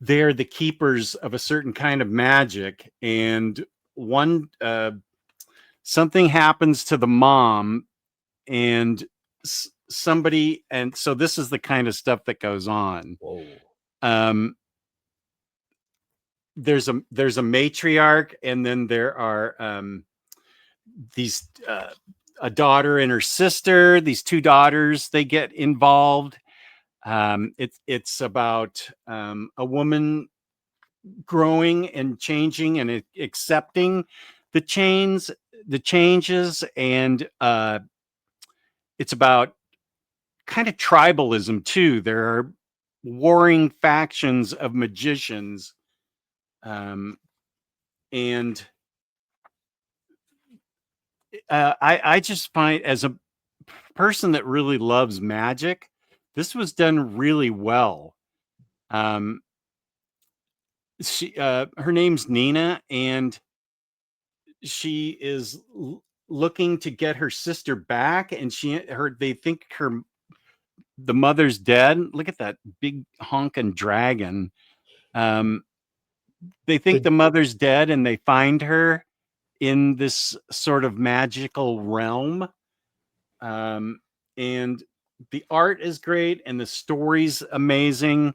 they're the keepers of a certain kind of magic, and one something happens to the mom, and somebody, and so this is the kind of stuff that goes on. Whoa. Um, there's a matriarch, and then there are these a daughter and her sister. These 2 daughters, they get involved. It's about a woman growing and changing and accepting the changes, and it's about kind of tribalism too. There are warring factions of magicians, and I just find, as a person that really loves magic, this was done really well. Um, her name's Nina, and she is looking to get her sister back, and they think the mother's dead. Look at that big honking dragon. Um, they think Did the mother's dead, and they find her in this sort of magical realm. And the art is great, and the story's amazing.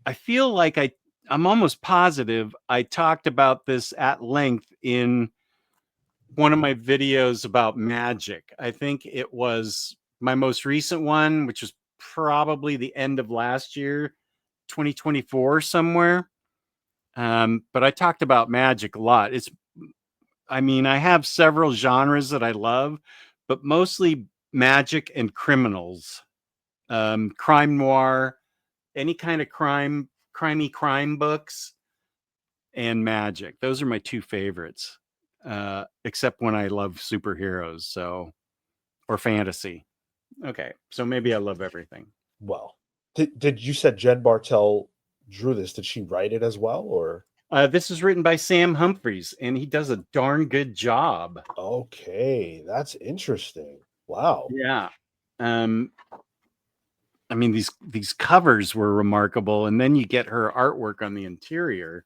I feel like I'm almost positive I talked about this at length in one of my videos about magic. I think it was my most recent one, which was probably the end of last year, 2024 somewhere. But I talked about magic a lot. I mean, I have several genres that I love, but mostly magic and criminals, crime noir, any kind of crime books, and magic. Those are my 2 favorites, except when I love superheroes, or fantasy. Okay, so maybe I love everything. well, did you said Jen Bartel drew this? Did she write it as well, or? This is written by Sam Humphries, and he does a darn good job. Okay, that's interesting. Wow. Yeah. Um, I mean, these covers were remarkable, and then you get her artwork on the interior.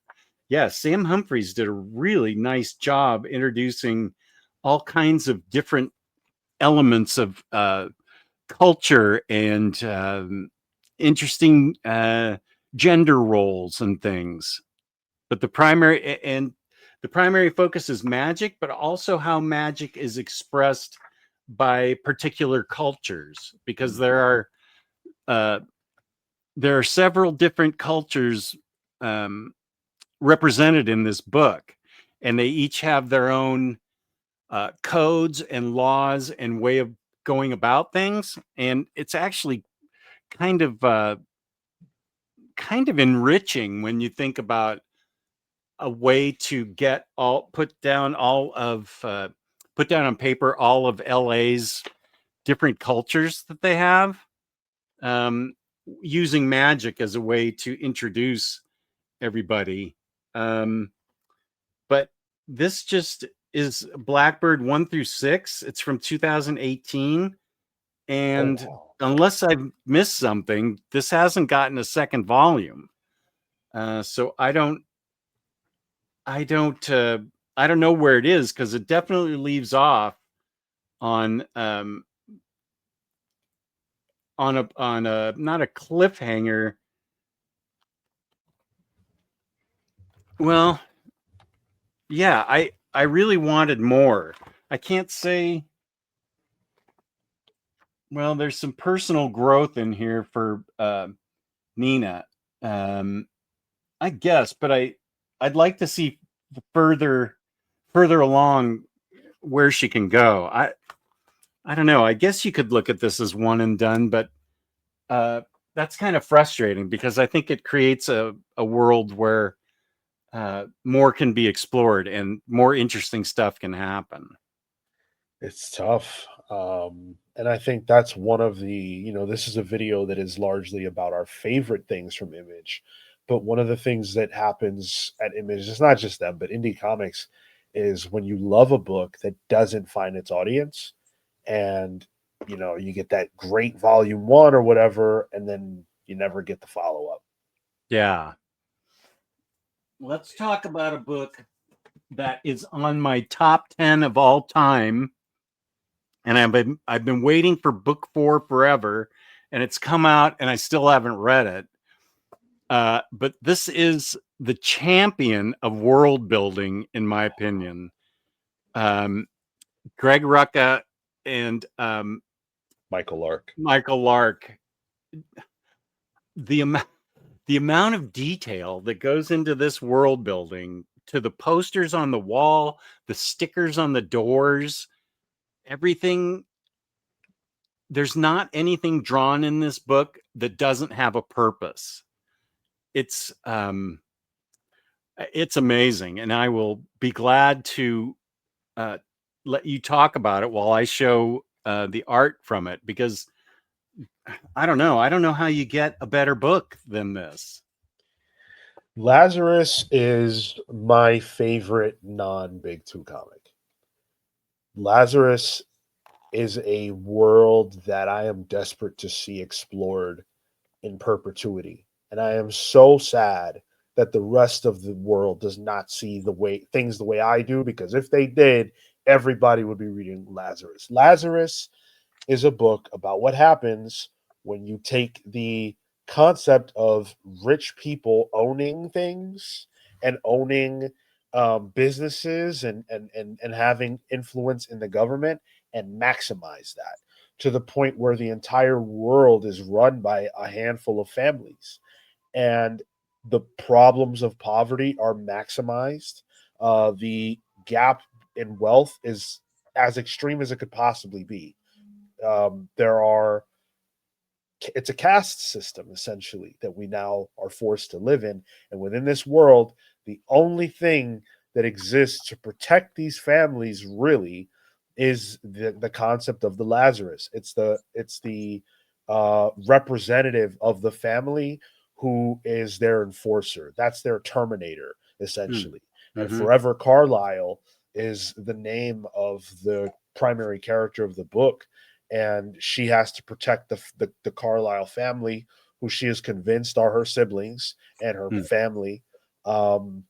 Yeah, Sam Humphries did a really nice job introducing all kinds of different elements of culture and interesting gender roles and things. But the primary, and the primary focus is magic, but also how magic is expressed by particular cultures, because uh, there are several different cultures um, represented in this book, and they each have their own codes and laws and way of going about things, and it's actually kind of uh, kind of enriching when you think about a way to get all put down on paper all of LA's different cultures that they have, um, using magic as a way to introduce everybody. Um, but this just is Blackbird 1 through 6. It's from 2018. Oh And wow. unless I've missed something, this hasn't gotten a second volume. So I don't, uh, I don't know where it is, because it definitely leaves off on on a not a cliffhanger. Well, yeah, I really wanted more. I can't say. Well, there's some personal growth in here for Nina, um, I guess, but I'd like to see further further along where she can go. I don't know. I guess you could look at this as one and done, but uh, that's kind of frustrating, because I think it creates a world where more can be explored and more interesting stuff can happen. It's tough. And I think that's one of the, this is a video that is largely about our favorite things from Image. But one of the things that happens at Image, it's not just them, but indie comics, is when you love a book that doesn't find its audience, and you get that great volume one or whatever, and then you never get the follow up. Yeah. Let's talk about a book that is on my top 10 of all time, and I've been waiting for book 4 forever, and it's come out and I still haven't read it. But this is the champion of world building, in my opinion. Um, Greg Rucka and Michael Lark. Michael Lark. The amount the amount of detail that goes into this world building, to the posters on the wall, the stickers on the doors, everything. There's not anything drawn in this book that doesn't have a purpose. It's it's amazing, and I will be glad to uh, let you talk about it while I show the art from it, because I don't know how you get a better book than this. Lazarus is my favorite non Big Two comic. Lazarus is a world that I am desperate to see explored in perpetuity. And I am so sad that the rest of the world does not see the way I do, because if they did, everybody would be reading Lazarus. Lazarus is a book about what happens when you take the concept of rich people owning things and owning businesses, and having influence in the government, and maximize that to the point where the entire world is run by a handful of families, and the problems of poverty are maximized. The gap in wealth is as extreme as it could possibly be. There are It's a caste system essentially that we now are forced to live in, and within this world, the only thing that exists to protect these families really is the concept of the Lazarus. It's the representative of the family who is their enforcer. That's their terminator Mm. essentially. And Hmm. Forever Carlisle is the name of the primary character of the book, and she has to protect the Carlisle family, who she is convinced are her siblings and her Mm. family. Um,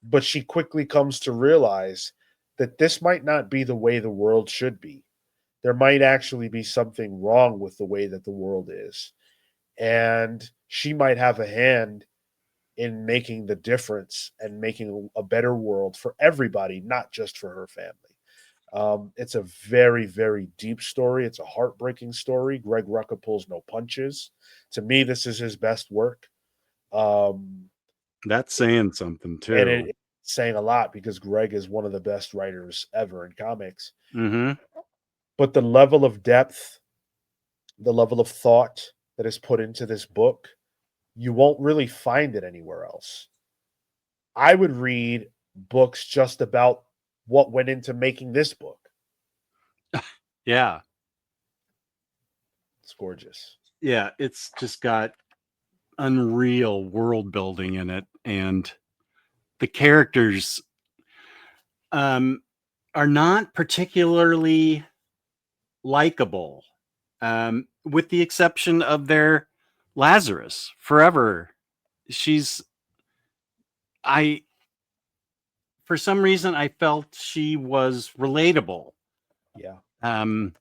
but she quickly comes to realize that this might not be the way the world should be. There might actually be something wrong with the way that the world is, and she might have a hand in making the difference and making a better world for everybody, not just for her family. It's a very, very deep story. It's a heartbreaking story. Greg Rucka pulls no punches. To me, this is his best work. Um, That's saying something and too. it's saying a lot because Greg is one of the best writers ever in comics. Mm-hmm. But the level of depth, the level of thought that is put into this book, you won't really find it anywhere else. I would read books just about what went into making this book. Yeah. It's gorgeous. Yeah. It's just got unreal world building in it. And the characters um, are not particularly likable, with the exception of their Lazarus. Forever, she's I for some reason I felt she was relatable, Yeah. um,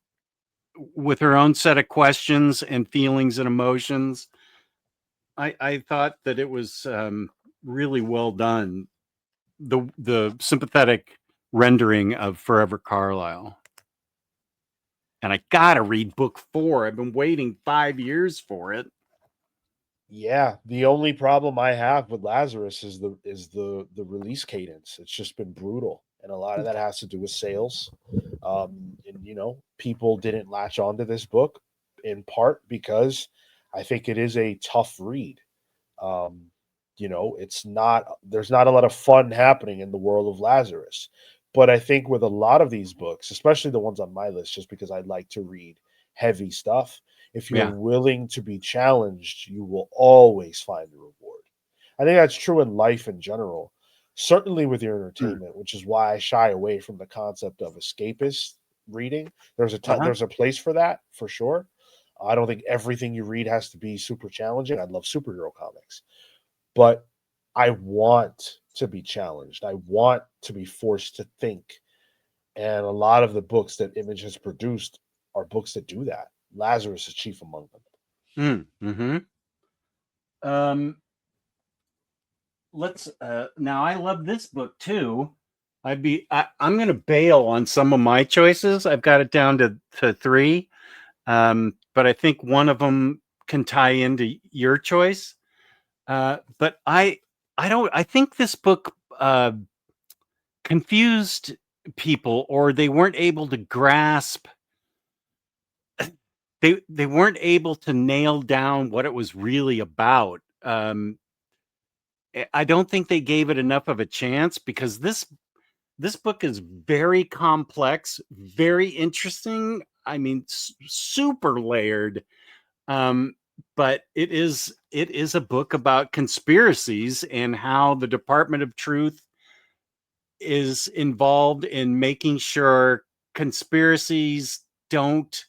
with her own set of questions and feelings and emotions. I thought that it was really well done. The sympathetic rendering of Forever Carlisle. And I gotta read book 4. I've been waiting 5 years for it. Yeah, the only problem I have with Lazarus is the release cadence. It's just been brutal, and a lot of that has to do with sales. And people didn't latch onto this book in part because I think it is a tough read. Um, it's not there's not a lot of fun happening in the world of Lazarus. But I think with a lot of these books, especially the ones on my list, just because I like to read heavy stuff, if you're Yeah. willing to be challenged, you will always find a reward. I think that's true in life in general, certainly with your Mm. entertainment, which is why I shy away from the concept of escapist reading. Uh-huh. There's a place for that for sure. I don't think everything you read has to be super challenging. I love superhero comics, but I want to be challenged. I want to be forced to think. And a lot of the books that Image has produced are books that do that. Lazarus is chief among them. Mm-hmm. Um, let's now I love this book too. I'm gonna bail on some of my choices. I've got it down to 3. But I think one of them can tie into your choice. But I don't I think this book confused people, or they weren't able to grasp, they weren't able to nail down what it was really about. I don't think they gave it enough of a chance, because this book is very complex, very interesting. I mean, super layered. Um, but it is a book about conspiracies and how the Department of Truth is involved in making sure conspiracies don't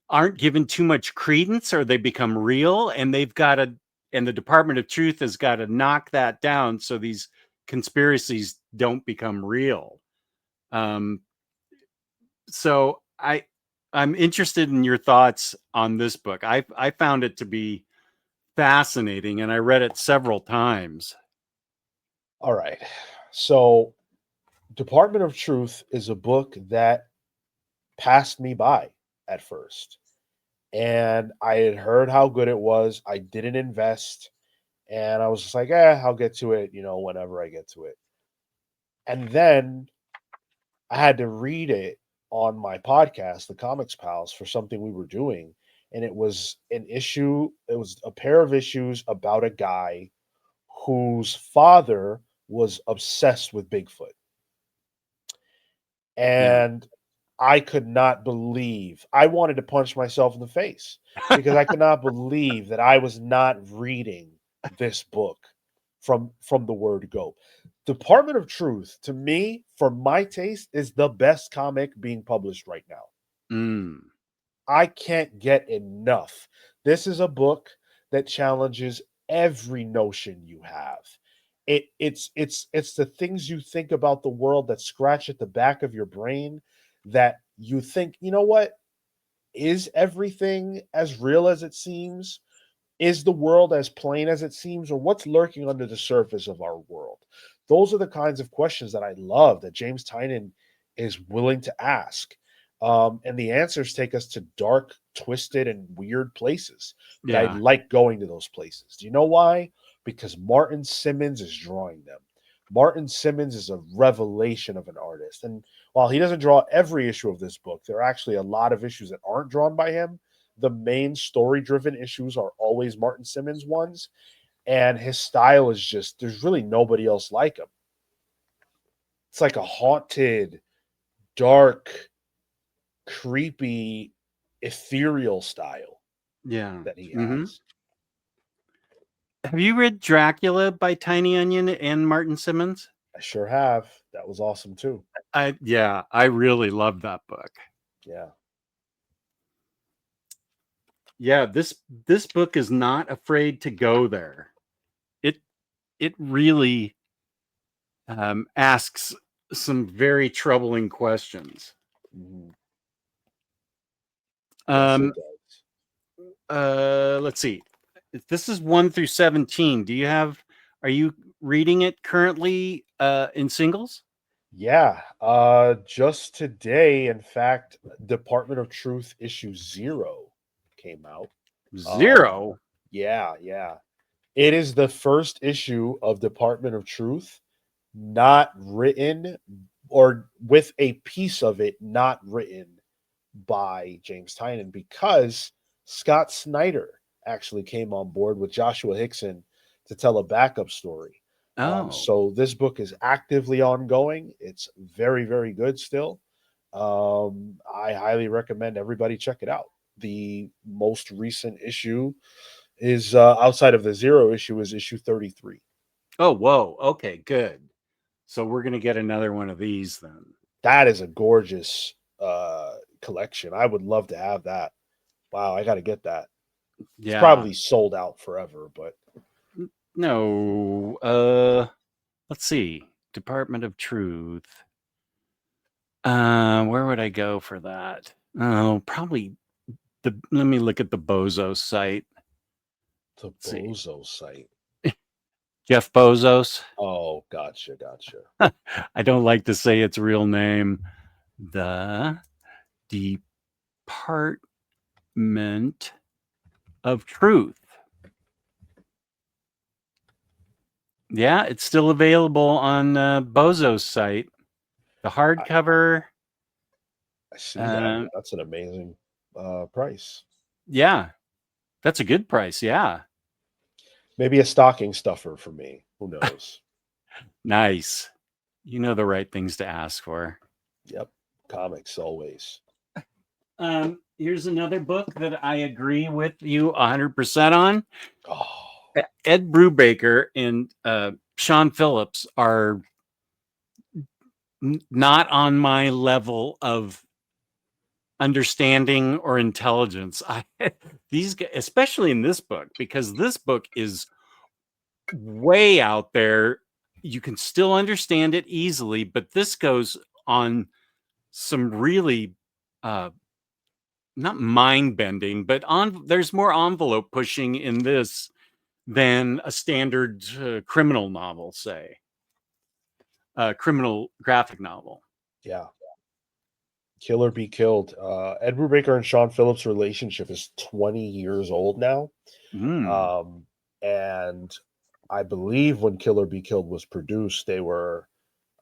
aren't given too much credence, or they become real, and the Department of Truth has got to knock that down so these conspiracies don't become real. Um, so I'm interested in your thoughts on this book. I found it to be fascinating, and I read it several times. All right. So, Department of Truth is a book that passed me by at first. And I had heard how good it was. I didn't invest. And I was just like, I'll get to it, whenever I get to it. And then I had to read it on my podcast, The Comics Pals, for something we were doing. And it was it was a pair of issues about a guy whose father was obsessed with Bigfoot. Yeah. And I could not believe, I wanted to punch myself in the face because I could not believe that I was not reading this book from the word go. Department of Truth, to me, for my taste, is the best comic being published right now. Mm. I can't get enough. This is a book that challenges every notion you have. It's the things you think about the world that scratch at the back of your brain, that you think, you know what? Is everything as real as it seems? Is the world as plain as it seems, or what's lurking under the surface of our world? Those are the kinds of questions that I love that James Tynion is willing to ask. And the answers take us to dark, twisted, and weird places. But I Yeah. like going to those places. Do you know why? Because Martin Simmons is drawing them. Martin Simmons is a revelation of an artist. And while he doesn't draw every issue of this book, there are actually a lot of issues that aren't drawn by him. The main story driven issues are always Martin Simmons ones. And his style is just, there's really nobody else like him. It's like a haunted, dark, creepy, ethereal style Yeah. that he Hmm. has. Have you read Dracula by Tiny Onion and Martin Simmons? I sure have. That was awesome too. I really love that book. Yeah. Yeah, this book is not afraid to go there. It it really asks some very troubling questions. Mhm. Yes, it Um, does. let's see. This is 1 through 17. Are you reading it currently in singles? Yeah. Just today, in fact, Department of Truth issue 0 came out. Um, Zero. yeah, yeah. It is the first issue of Department of Truth not written, or with a piece of it not written by James Tynion, because Scott Snyder actually came on board with Joshua Hickson to tell a backup story. Oh, So this book is actively ongoing. It's very, very good still. I highly recommend everybody check it out. The most recent issue is outside of the 0 issue is issue 33. oh, whoa. Okay, good. So we're gonna get another one of these then. That is a gorgeous collection. I would love to have that. Wow, I got to get that. It's Yeah. probably sold out forever, but No. Let's see. Department of Truth. Where would I go for that? Oh, probably let me look at the Bozo site. the Let's see. Bozo site. Jeff Bezos. Oh, gotcha, gotcha. I don't like to say its real name. The Department of Truth. Yeah, it's still available on Bozo's site. The I, hardcover. I see that. Uh, That's an amazing price. yeah, that's a good price. Yeah, Maybe a stocking stuffer for me. Who knows? nice. You know the right things to ask for. Yep. Comics always. Here's another book that I agree with you 100% on. Oh, Ed Brubaker and Sean Phillips are not on my level of understanding or intelligence. These guys, especially in this book, because this book is way out there. You can still understand it easily, but this goes on some really not mind bending, but there's more envelope pushing in this than a standard criminal novel, say, criminal graphic novel. yeah. Kill or Be Killed. Ed Brubaker and Sean Phillips' relationship is 20 years old now. Mm. Um, and I believe when Kill or Be Killed was produced, they were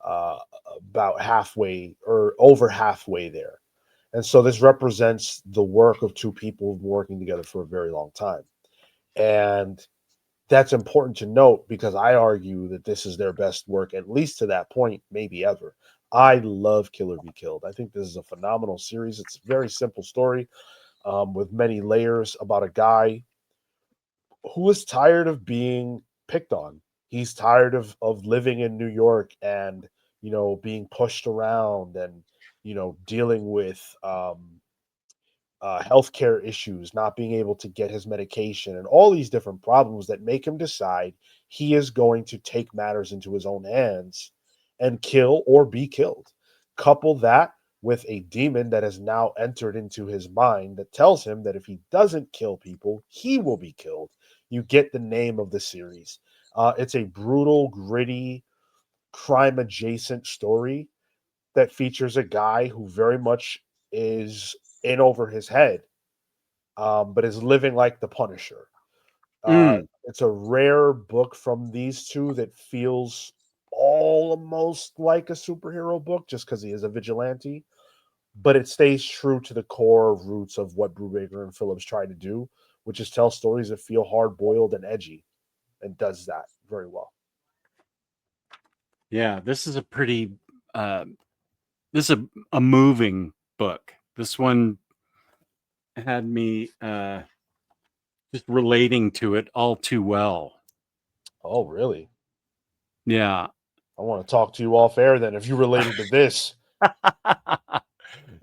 uh, about halfway or over halfway there. And so this represents the work of two people who've been working together for a very long time. And that's important to note because I argue that this is their best work, at least to that point, maybe ever. I love Kill or Be Killed. I think this is a phenomenal series. It's a very simple story with many layers about a guy who is tired of being picked on. He's tired of living in New York and being pushed around and dealing with healthcare issues, not being able to get his medication, and all these different problems that make him decide he is going to take matters into his own hands and kill or be killed. Couple that with a demon that has now entered into his mind that tells him that if he doesn't kill people, he will be killed. You get the name of the series. It's a brutal, gritty, crime adjacent story that features a guy who very much is in over his head, but is living like the Punisher. Mm. It's a rare book from these two that feels almost like a superhero book just because he is a vigilante, but it stays true to the core roots of what Brubaker and Phillips tried to do, which is tell stories that feel hard boiled and edgy, and does that very well. Yeah, this is a pretty this is a moving book. This one had me just relating to it all too well. Oh, really? Yeah. I want to talk to you off air then if you related to this.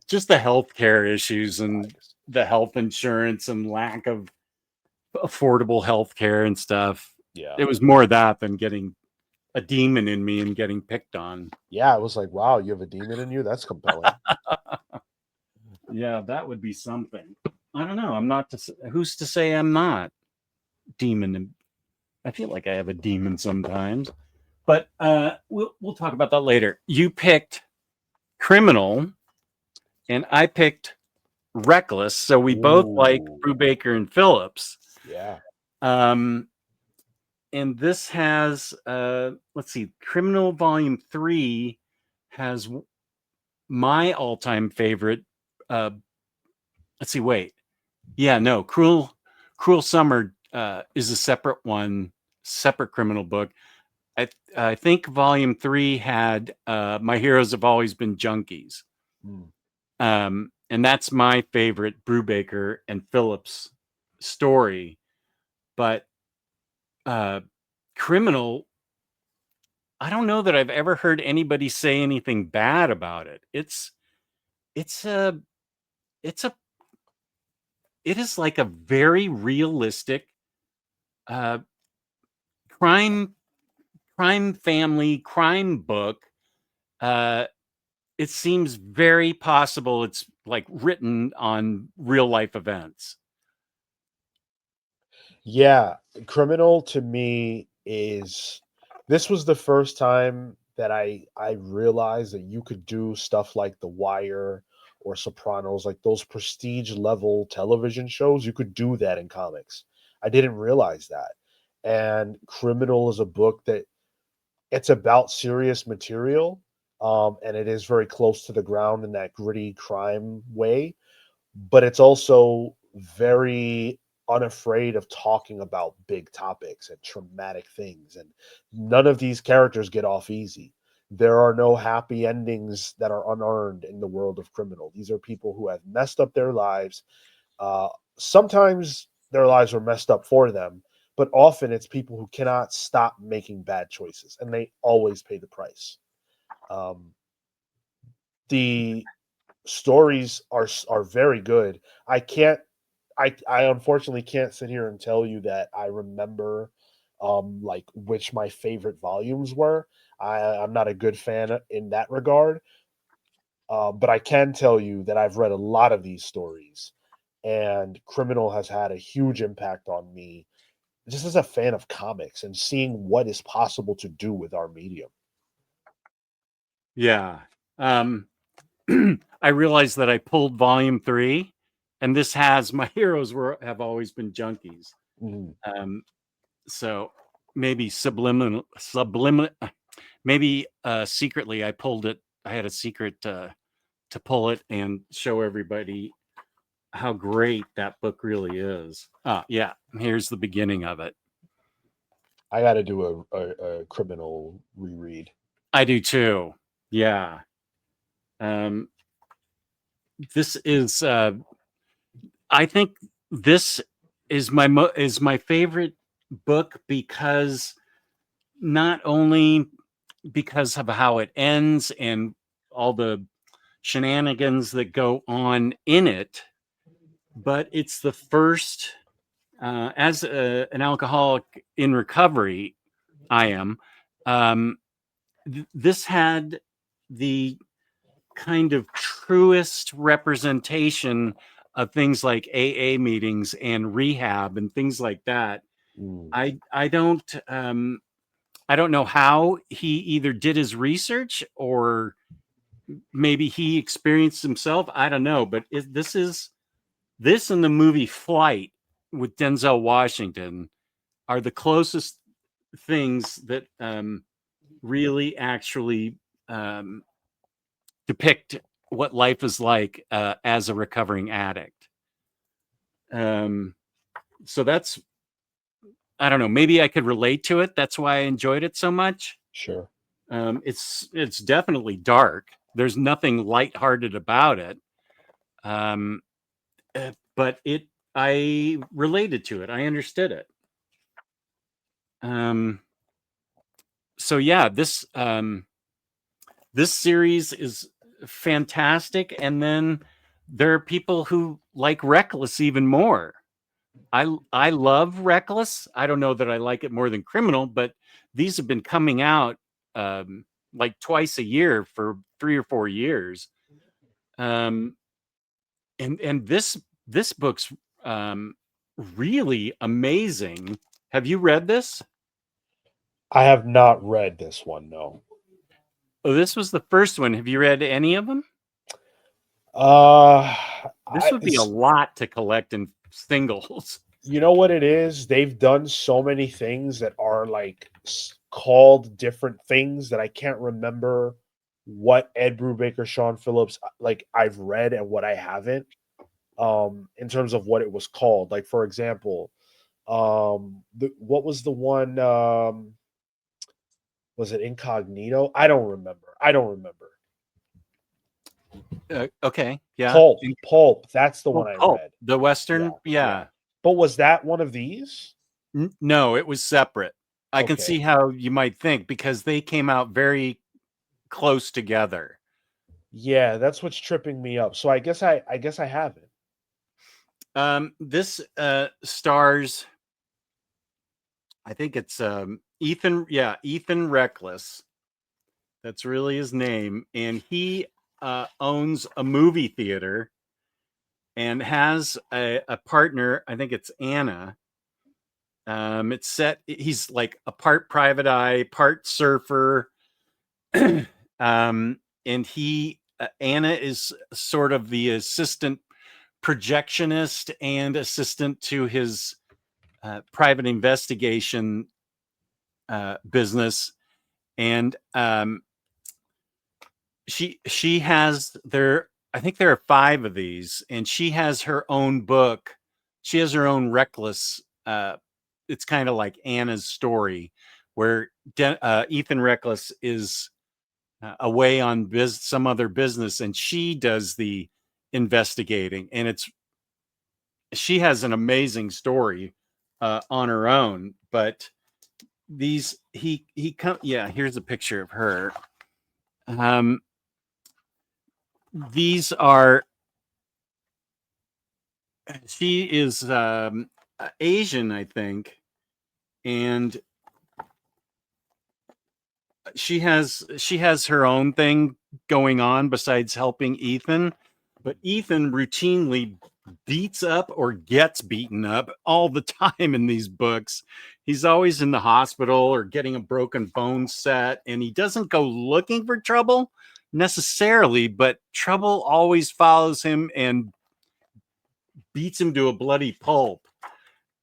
Just the healthcare issues and the health insurance and lack of affordable healthcare and stuff. Yeah. It was more that than getting a demon in me and getting picked on. Yeah, I was like, wow, you have a demon in you? That's compelling. Yeah, that would be something. I don't know. I'm not. Who's to say I'm not demon? I feel like I have a demon sometimes, but we'll talk about that later. You picked Criminal, and I picked Reckless. So we both like Ooh, Brubaker and Phillips. yeah. Um, and this has let's see, Criminal Volume 3 has my all-time favorite. Let's see, wait. Yeah, no, Cruel Summer is a separate one, separate criminal book. I think Volume 3 had My Heroes Have Always Been Junkies. Mm. And that's my favorite Brubaker and Phillips story. But Criminal, I don't know that I've ever heard anybody say anything bad about it. It's a it's a it is like a very realistic uh crime family crime book. Uh it seems very possible it's like written on real life events. Yeah, Criminal to me is this was the first time that I realized that you could do stuff like The Wire or Sopranos, like those prestige level television shows, you could do that in comics. I didn't realize that. And Criminal is a book that it's about serious material, and it is very close to the ground in that gritty crime way, but it's also very unafraid of talking about big topics and traumatic things. And none of these characters get off easy. There are no happy endings that are unearned in the world of Criminal. These are people who have messed up their lives. Uh, Sometimes their lives are messed up for them, but often it's people who cannot stop making bad choices, and they always pay the price. Um, the stories are very good. I can't I unfortunately can't sit here and tell you that I remember like which my favorite volumes were. I'm not a good fan in that regard. But I can tell you that I've read a lot of these stories, and Criminal has had a huge impact on me just as a fan of comics and seeing what is possible to do with our medium. Yeah. Um I realized that I pulled volume 3 and this has My Heroes Were Have Always Been Junkies. Mhm. Um so maybe subliminal maybe secretly I pulled it. I had a secret to pull it and show everybody how great that book really is. Yeah, here's the beginning of it. I got to do a Criminal reread. I do too. Yeah. Um, this is I think this is my favorite book because not only because of how it ends and all the shenanigans that go on in it, but it's the first as an alcoholic in recovery. I am. Um, this had the kind of truest representation of things like AA meetings and rehab and things like that. Mm, I don't know how he either did his research or maybe he experienced himself. I don't know, but this and the movie Flight with Denzel Washington are the closest things that really actually um, depict what life is like as a recovering addict. Um, so that's, I don't know, maybe I could relate to it. That's why I enjoyed it so much. sure. It's definitely dark. There's nothing lighthearted about it. Um, but I related to it. I understood it. Um, so yeah, this series is fantastic. And then there are people who like Reckless even more. I love Reckless. I don't know that I like it more than Criminal, but these have been coming out like twice a year for 3 or 4 years. Um, and this book's um, really amazing. Have you read this? I have not read this one, no. Oh, this was the first one. Have you read any of them? Uh, This would be a lot to collect in singles. you know what it is? They've done so many things that are like called different things that I can't remember what Ed Brubaker, Sean Phillips, like I've read and what I haven't. In terms of what it was called. Like for example, what was the one? Was it Incognito? I don't remember. I don't remember. Okay, yeah. Pulp. Pulp. That's the one I Oh, read. the Western, Yeah. yeah. But was that one of these? No, it was separate. I can see Okay. how you might think because they came out very close together. Yeah, that's what's tripping me up. So I guess I haven't. This stars, I think it's Ethan Reckless. That's really his name, and he owns a movie theater and has a partner. I think it's Anna. It's set. He's like a part private eye, part surfer, and Anna is sort of the assistant projectionist and assistant to his private investigation business, and she has there. I think there are 5 of these, and she has her own book. She has her own Reckless. It's kind of like Anna's story, where Ethan Reckless is away on some other business, and she does the investigating, and she has an amazing story on her own. But these he come yeah. Here's a picture of her. Um, these are she is Asian, I think, and she has her own thing going on besides helping Ethan, but Ethan routinely beats up or gets beaten up all the time in these books. He's always in the hospital or getting a broken bone set, and he doesn't go looking for trouble necessarily, but trouble always follows him and beats him to a bloody pulp.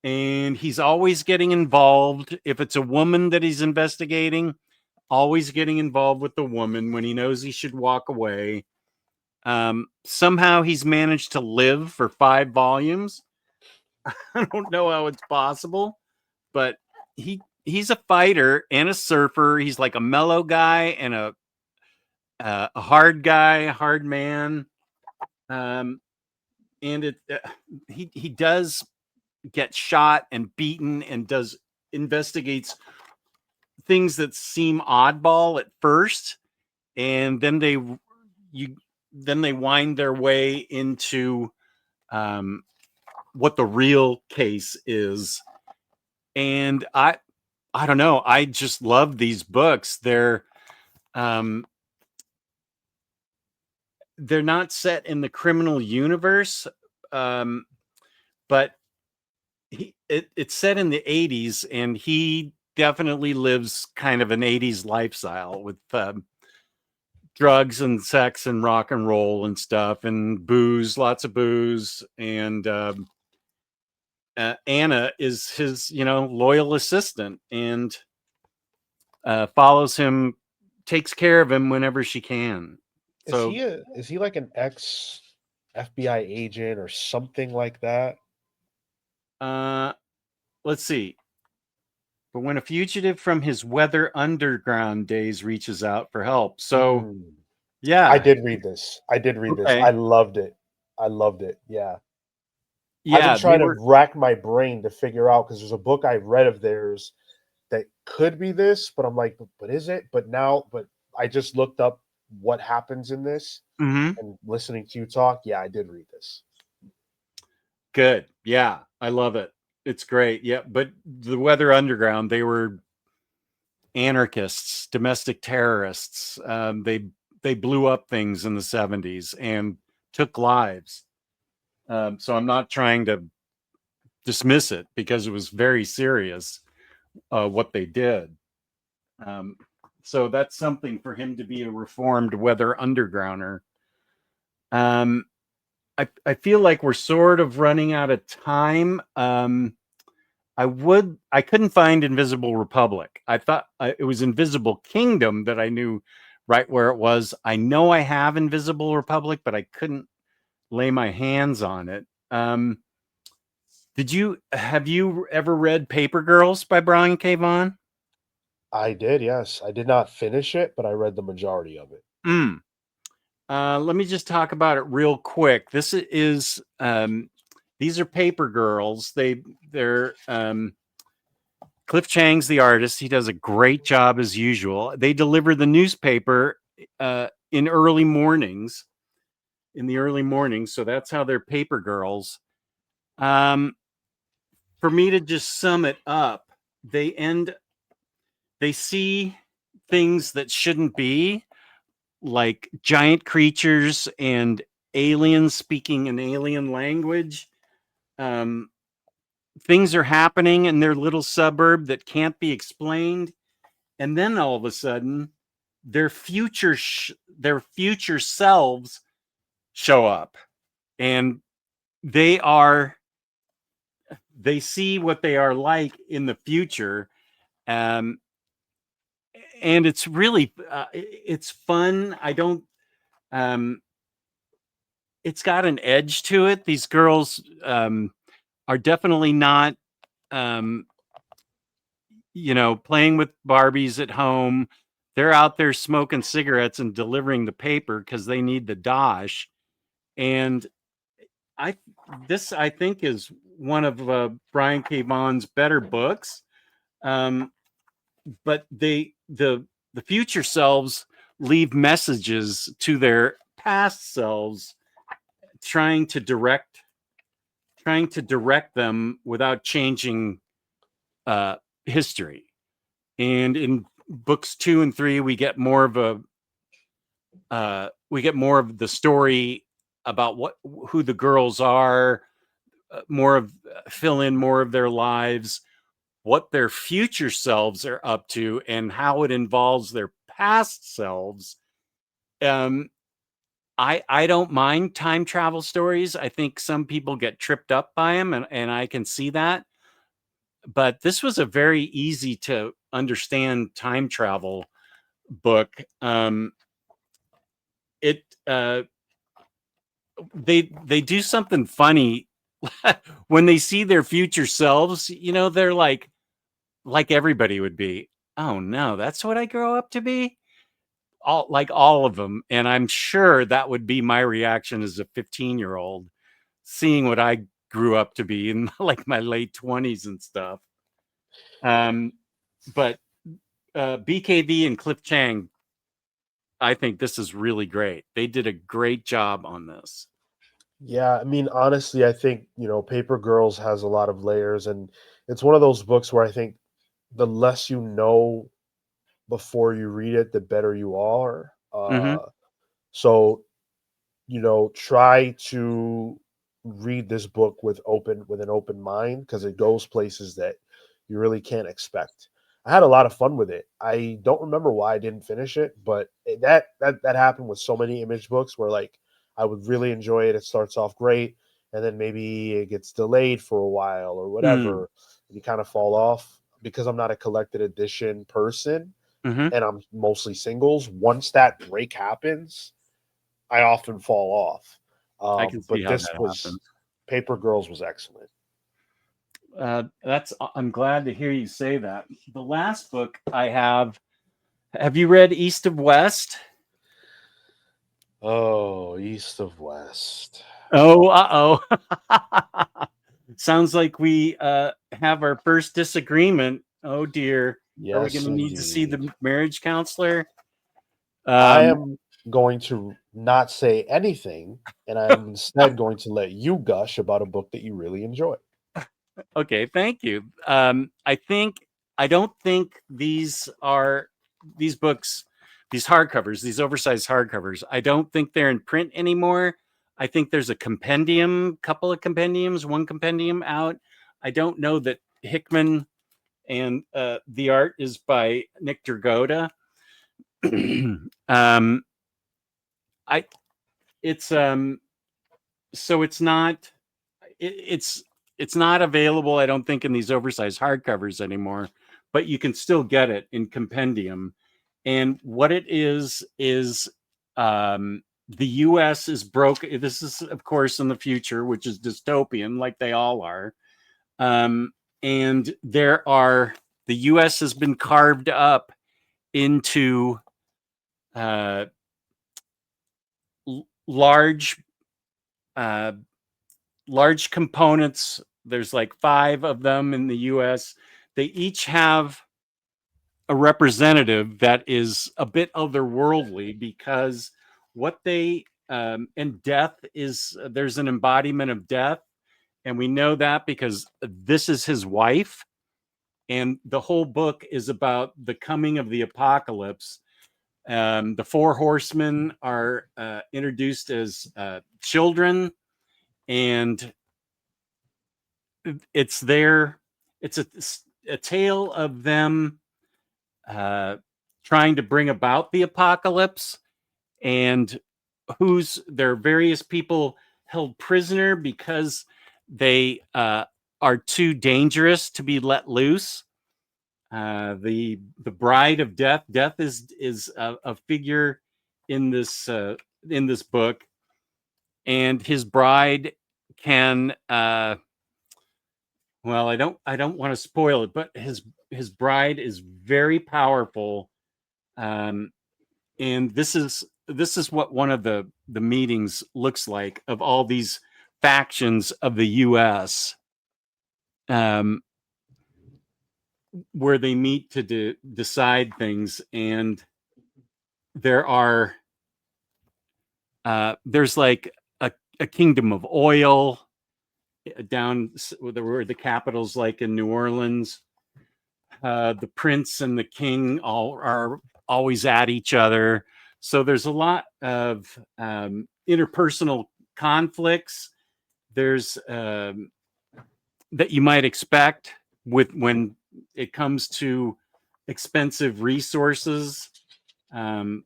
And he's always getting involved. If it's a woman that he's investigating, always getting involved with the woman when he knows he should walk away. Somehow he's managed to live for 5 volumes. I don't know how it's possible, but he's a fighter and a surfer. He's like a mellow guy and a hard guy, a hard man. Um, and he does get shot and beaten and does investigates things that seem oddball at first, and then you then they wind their way into um, what the real case is. And I don't know, I just love these books. They're um, they're not set in the criminal universe, but it's set in the 80s, and he definitely lives kind of an 80s lifestyle with drugs and sex and rock and roll and stuff and booze, lots of booze. And Anna is his, loyal assistant, and follows him, takes care of him whenever she can. So, Is he like an ex FBI agent or something like that? let's see. But when a fugitive from his Weather Underground days reaches out for help. So, Mm. I yeah. did read this. I did read this. I Okay. loved it. I loved it. Yeah. I've been Yeah, they trying to were. rack my brain to figure out because there's a book I read of theirs that could be this, but I'm like, but is it? But I just looked up what happens in this Mhm. and listening to you talk. Yeah, I did read this. Good. Yeah, I love it. It's great. Yeah, but the Weather Underground, they were anarchists, domestic terrorists. They blew up things in the 70s and took lives. So I'm not trying to dismiss it, because it was very serious what they did. Um, so that's something for him to be a reformed Weather Undergrounder. Um, I feel like we're sort of running out of time. I couldn't find Invisible Republic. I thought it was Invisible Kingdom that I knew right where it was. I know I have Invisible Republic, but I couldn't lay my hands on it. Have you ever read Paper Girls by Brian K. Vaughan? I did, yes. I did not finish it, but I read the majority of it. Mm. Let me just talk about it real quick. These are Paper Girls. They're Cliff Chang's the artist. He does a great job as usual. They deliver the newspaper in early mornings, in the early mornings. So that's how they're Paper Girls. Um, for me to just sum it up, they see things that shouldn't be, like giant creatures and aliens speaking an alien language. Um, things are happening in their little suburb that can't be explained, and then all of a sudden, their their future selves show up, and they are they see what they are like in the future. Um, and it's really it's fun. I don't It's got an edge to it. These girls are definitely not, um, playing with Barbies at home. They're out there smoking cigarettes and delivering the paper because they need the dosh. And I I think is one of Brian K. Vaughan's better books. Um, but the future selves leave messages to their past selves, trying to direct them without changing uh, history. And in books 2 and 3, we get more of the story about who the girls are, fill in more of their lives, what their future selves are up to, and how it involves their past selves. Um, I don't mind time travel stories. I think some people get tripped up by them, and I can see that. But this was a very easy to understand time travel book. It They do something funny when they see their future selves. They're like everybody would be. Oh no, that's what I grow up to be. All of them, and I'm sure that would be my reaction as a 15-year-old, seeing what I grew up to be in like my late 20s and stuff. Um, but BKV and Cliff Chang, I think this is really great. They did a great job on this. Yeah, I mean, honestly, I think, Paper Girls has a lot of layers, and it's one of those books where I think the less you know before you read it, the better you are. Hmm. So try to read this book with an open mind, because it goes places that you really can't expect. I had a lot of fun with it. I don't remember why I didn't finish it, but that happened with so many Image books where like I would really enjoy it. It starts off great, and then maybe it gets delayed for a while or Mm. whatever, and you kind of fall off. Because I'm not a collected edition person Hmm. and I'm mostly singles. Once that break happens, I often fall off. I can see But how this that was happens. Paper Girls was excellent. I'm glad to hear you say that. The last book I have you read East of West? Oh, East of West. Oh, uh-oh. Sounds like we have our first disagreement. Oh dear. Are we going Yes, to need to see indeed. the marriage counselor? I Um, am going to not say anything, and I'm instead going to let you gush about a book that you really enjoy. okay, thank you. I don't think these books, these hardcovers, these oversized hardcovers. I don't think they're in print anymore. I think there's a compendium, couple of compendiums, one compendium out. I don't know that Hickman and the art is by Nick Dragotta. um, I it's so it's not it's it's not available, I don't think, in these oversized hardcovers anymore, but you can still get it in compendium. And what it is the US is broken. This is of course in the future, which is dystopian like they all are. um, and the US has been carved up into uh, large uh, large components. There's like 5 of them in the US. They each have a representative that is a bit otherworldly, because what they and death is, there's an embodiment of death, and we know that because this is his wife, and the whole book is about the coming of the apocalypse. The 4 horsemen are introduced as children, and it's their it's a tale of them uh, trying to bring about the apocalypse, and who's there are various people held prisoner because they are too dangerous to be let loose. The bride of death. Death is a figure in this book, and his bride can well, I don't want to spoil it, but his bride is very powerful. Um, and this is what one of the meetings looks like, of all these factions of the US, um, where they meet to decide things. And there are there's like a kingdom of oil down where the capital's like in New Orleans. The prince and the king all are always at each other. So there's a lot of interpersonal conflicts. There's that you might expect with when it comes to expensive resources. Um,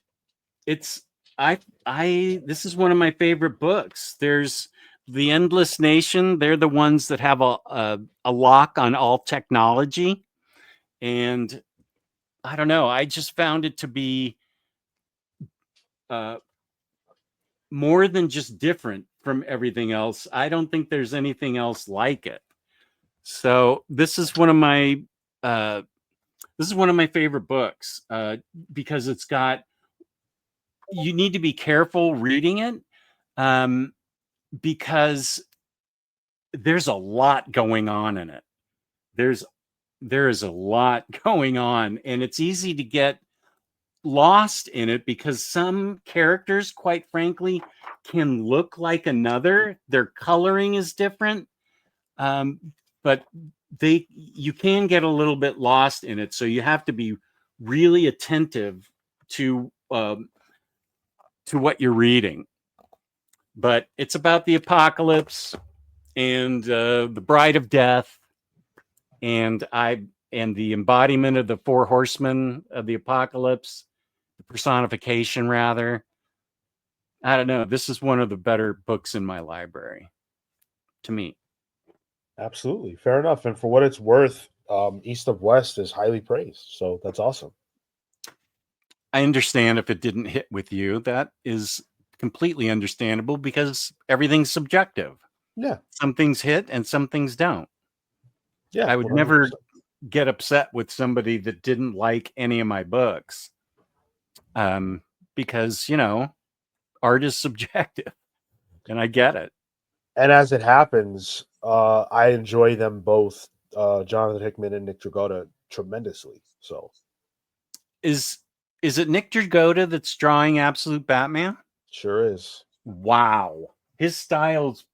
it's I this is one of my favorite books. There's the Endless Nation. They're the ones that have a lock on all technology, and I don't know. I just found it to be uh, more than just different from everything else. I don't think there's anything else like it. So uh, this is one of my favorite books, because it's got, you need to be careful reading it, um, because there's a lot going on in it. There's there is a lot going on, and it's easy to get lost in it because some characters, quite frankly, can look like another. Their coloring is different, um, but you can get a little bit lost in it. So you have to be really attentive to what you're reading. but it's about the apocalypse and the bride of death, and the embodiment of the four horsemen of the apocalypse, the personification rather. I don't know. This is one of the better books in my library, to me. Absolutely, fair enough. And for what it's worth, East of West is highly praised, so that's awesome. I understand if it didn't hit with you. That is completely understandable because everything's subjective. Yeah, Some things hit and some things don't. yeah, I would 100%. never get upset with somebody that didn't like any of my books, um, because art is subjective, and I get it. And as it happens, I enjoy them both, Jonathan Hickman and Nick Dragotta, tremendously. So Is is it Nick Dragotta that's drawing Absolute Batman? sure is. Wow, his styles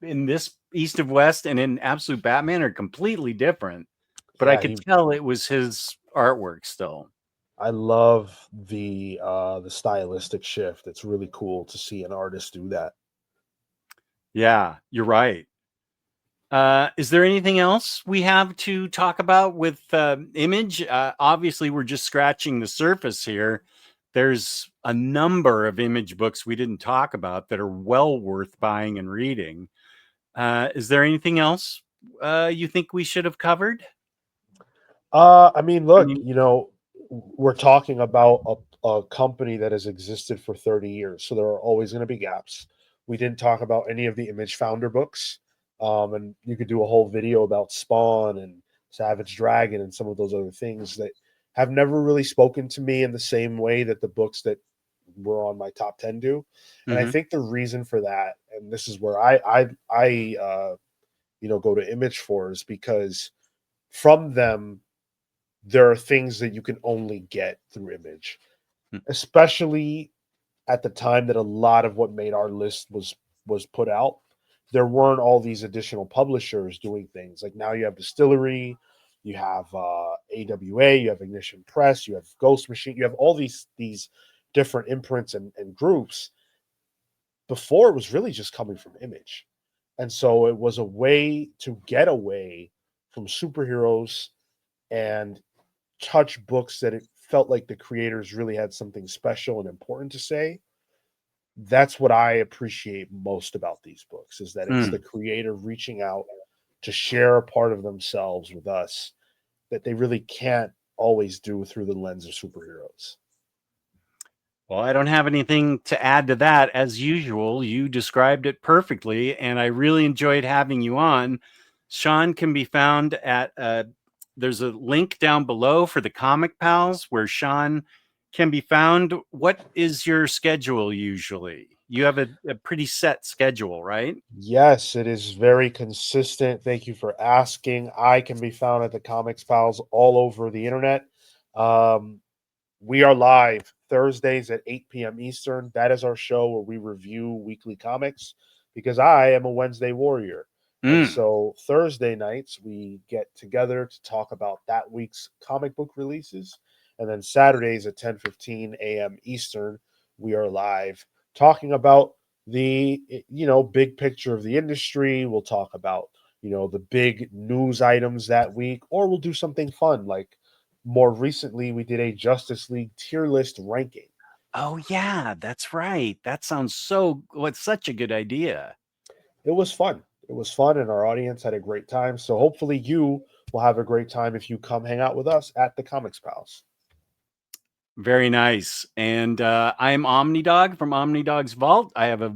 in this East of West and in Absolute Batman are completely different, but I Yeah, could he. tell it was his artwork still. I love the stylistic shift. It's really cool to see an artist do that. Yeah, you're right. Is there anything else we have to talk about with Image? Obviously, we're just scratching the surface here. There's a number of Image books we didn't talk about that are well worth buying and reading. Is there anything else you think we should have covered? I mean, I look, mean, we're talking about a company that has existed for 30 years, so there are always going to be gaps. We didn't talk about any of the Image founder books, and you could do a whole video about Spawn and Savage Dragon and some of those other things that have never really spoken to me in the same way that the books that were on my top 10 do. And I mhm. think the reason for that, and this is where I go to Image for, is because from them there are things that you can only get through Image, Mm, especially at the time that a lot of what made our list was put out. There weren't all these additional publishers doing things. Like now you have Distillery, you have AWA, you have Ignition Press, you have Ghost Machine, you have all these different imprints and groups. Before it was really just coming from Image. And so it was a way to get away from superheroes and touch books that it felt like the creators really had something special and important to say. That's what I appreciate most about these books, is that it's the mm. creator reaching out to share a part of themselves with us that they really can't always do through the lens of superheroes. Well, I don't have anything to add to that. As usual, you described it perfectly, and I really enjoyed having you on. Sean can be found at, there's a link down below for the Comic Pals where Sean can be found. What is your schedule usually? You have a pretty set schedule, right? Yes, it is very consistent. Thank you for asking. I can be found at the Comics Pals all over the internet. Um, we are live Thursdays at 8 p.m. Eastern. That is our show where we review weekly comics because I am a Wednesday warrior. And Mm. so Thursday nights, we get together to talk about that week's comic book releases. And then Saturdays at 10:15 a.m. Eastern, we are live talking about the big picture of the industry. We'll talk about the big news items that week, or we'll do something fun like more recently we did a Justice League tier list ranking. Oh, yeah, that's right. That sounds so, what's such a good idea. It was fun. It was fun, and our audience had a great time. So hopefully you will have a great time if you come hang out with us at the Comics Pals. Very nice. And I'm Omnidog from Omnidog's Vault. I have a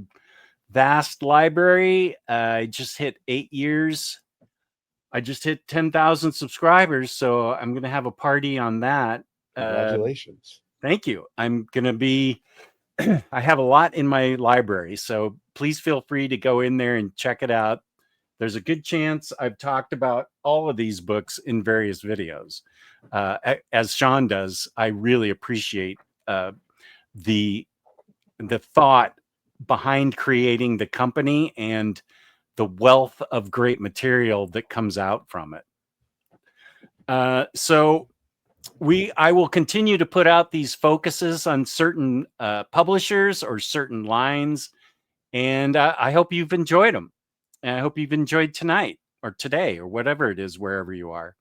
vast library. I just hit 8 years. I just hit 10,000 subscribers. So I'm going to have a party on that. Uh, Congratulations. Thank you. I'm going to be, I have a lot in my library. So please feel free to go in there and check it out. There's a good chance I've talked about all of these books in various videos. As Sean does, I really appreciate the the thought behind creating the company and the wealth of great material that comes out from it. So I will continue to put out these focuses on certain publishers or certain lines, And I hope you've enjoyed them. And I hope you've enjoyed tonight or today or whatever it is, wherever you are.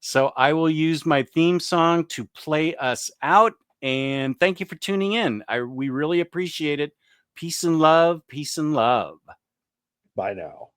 So I will use my theme song to play us out. And thank you for tuning in. We really appreciate it. Peace and love. Peace and love. Bye now.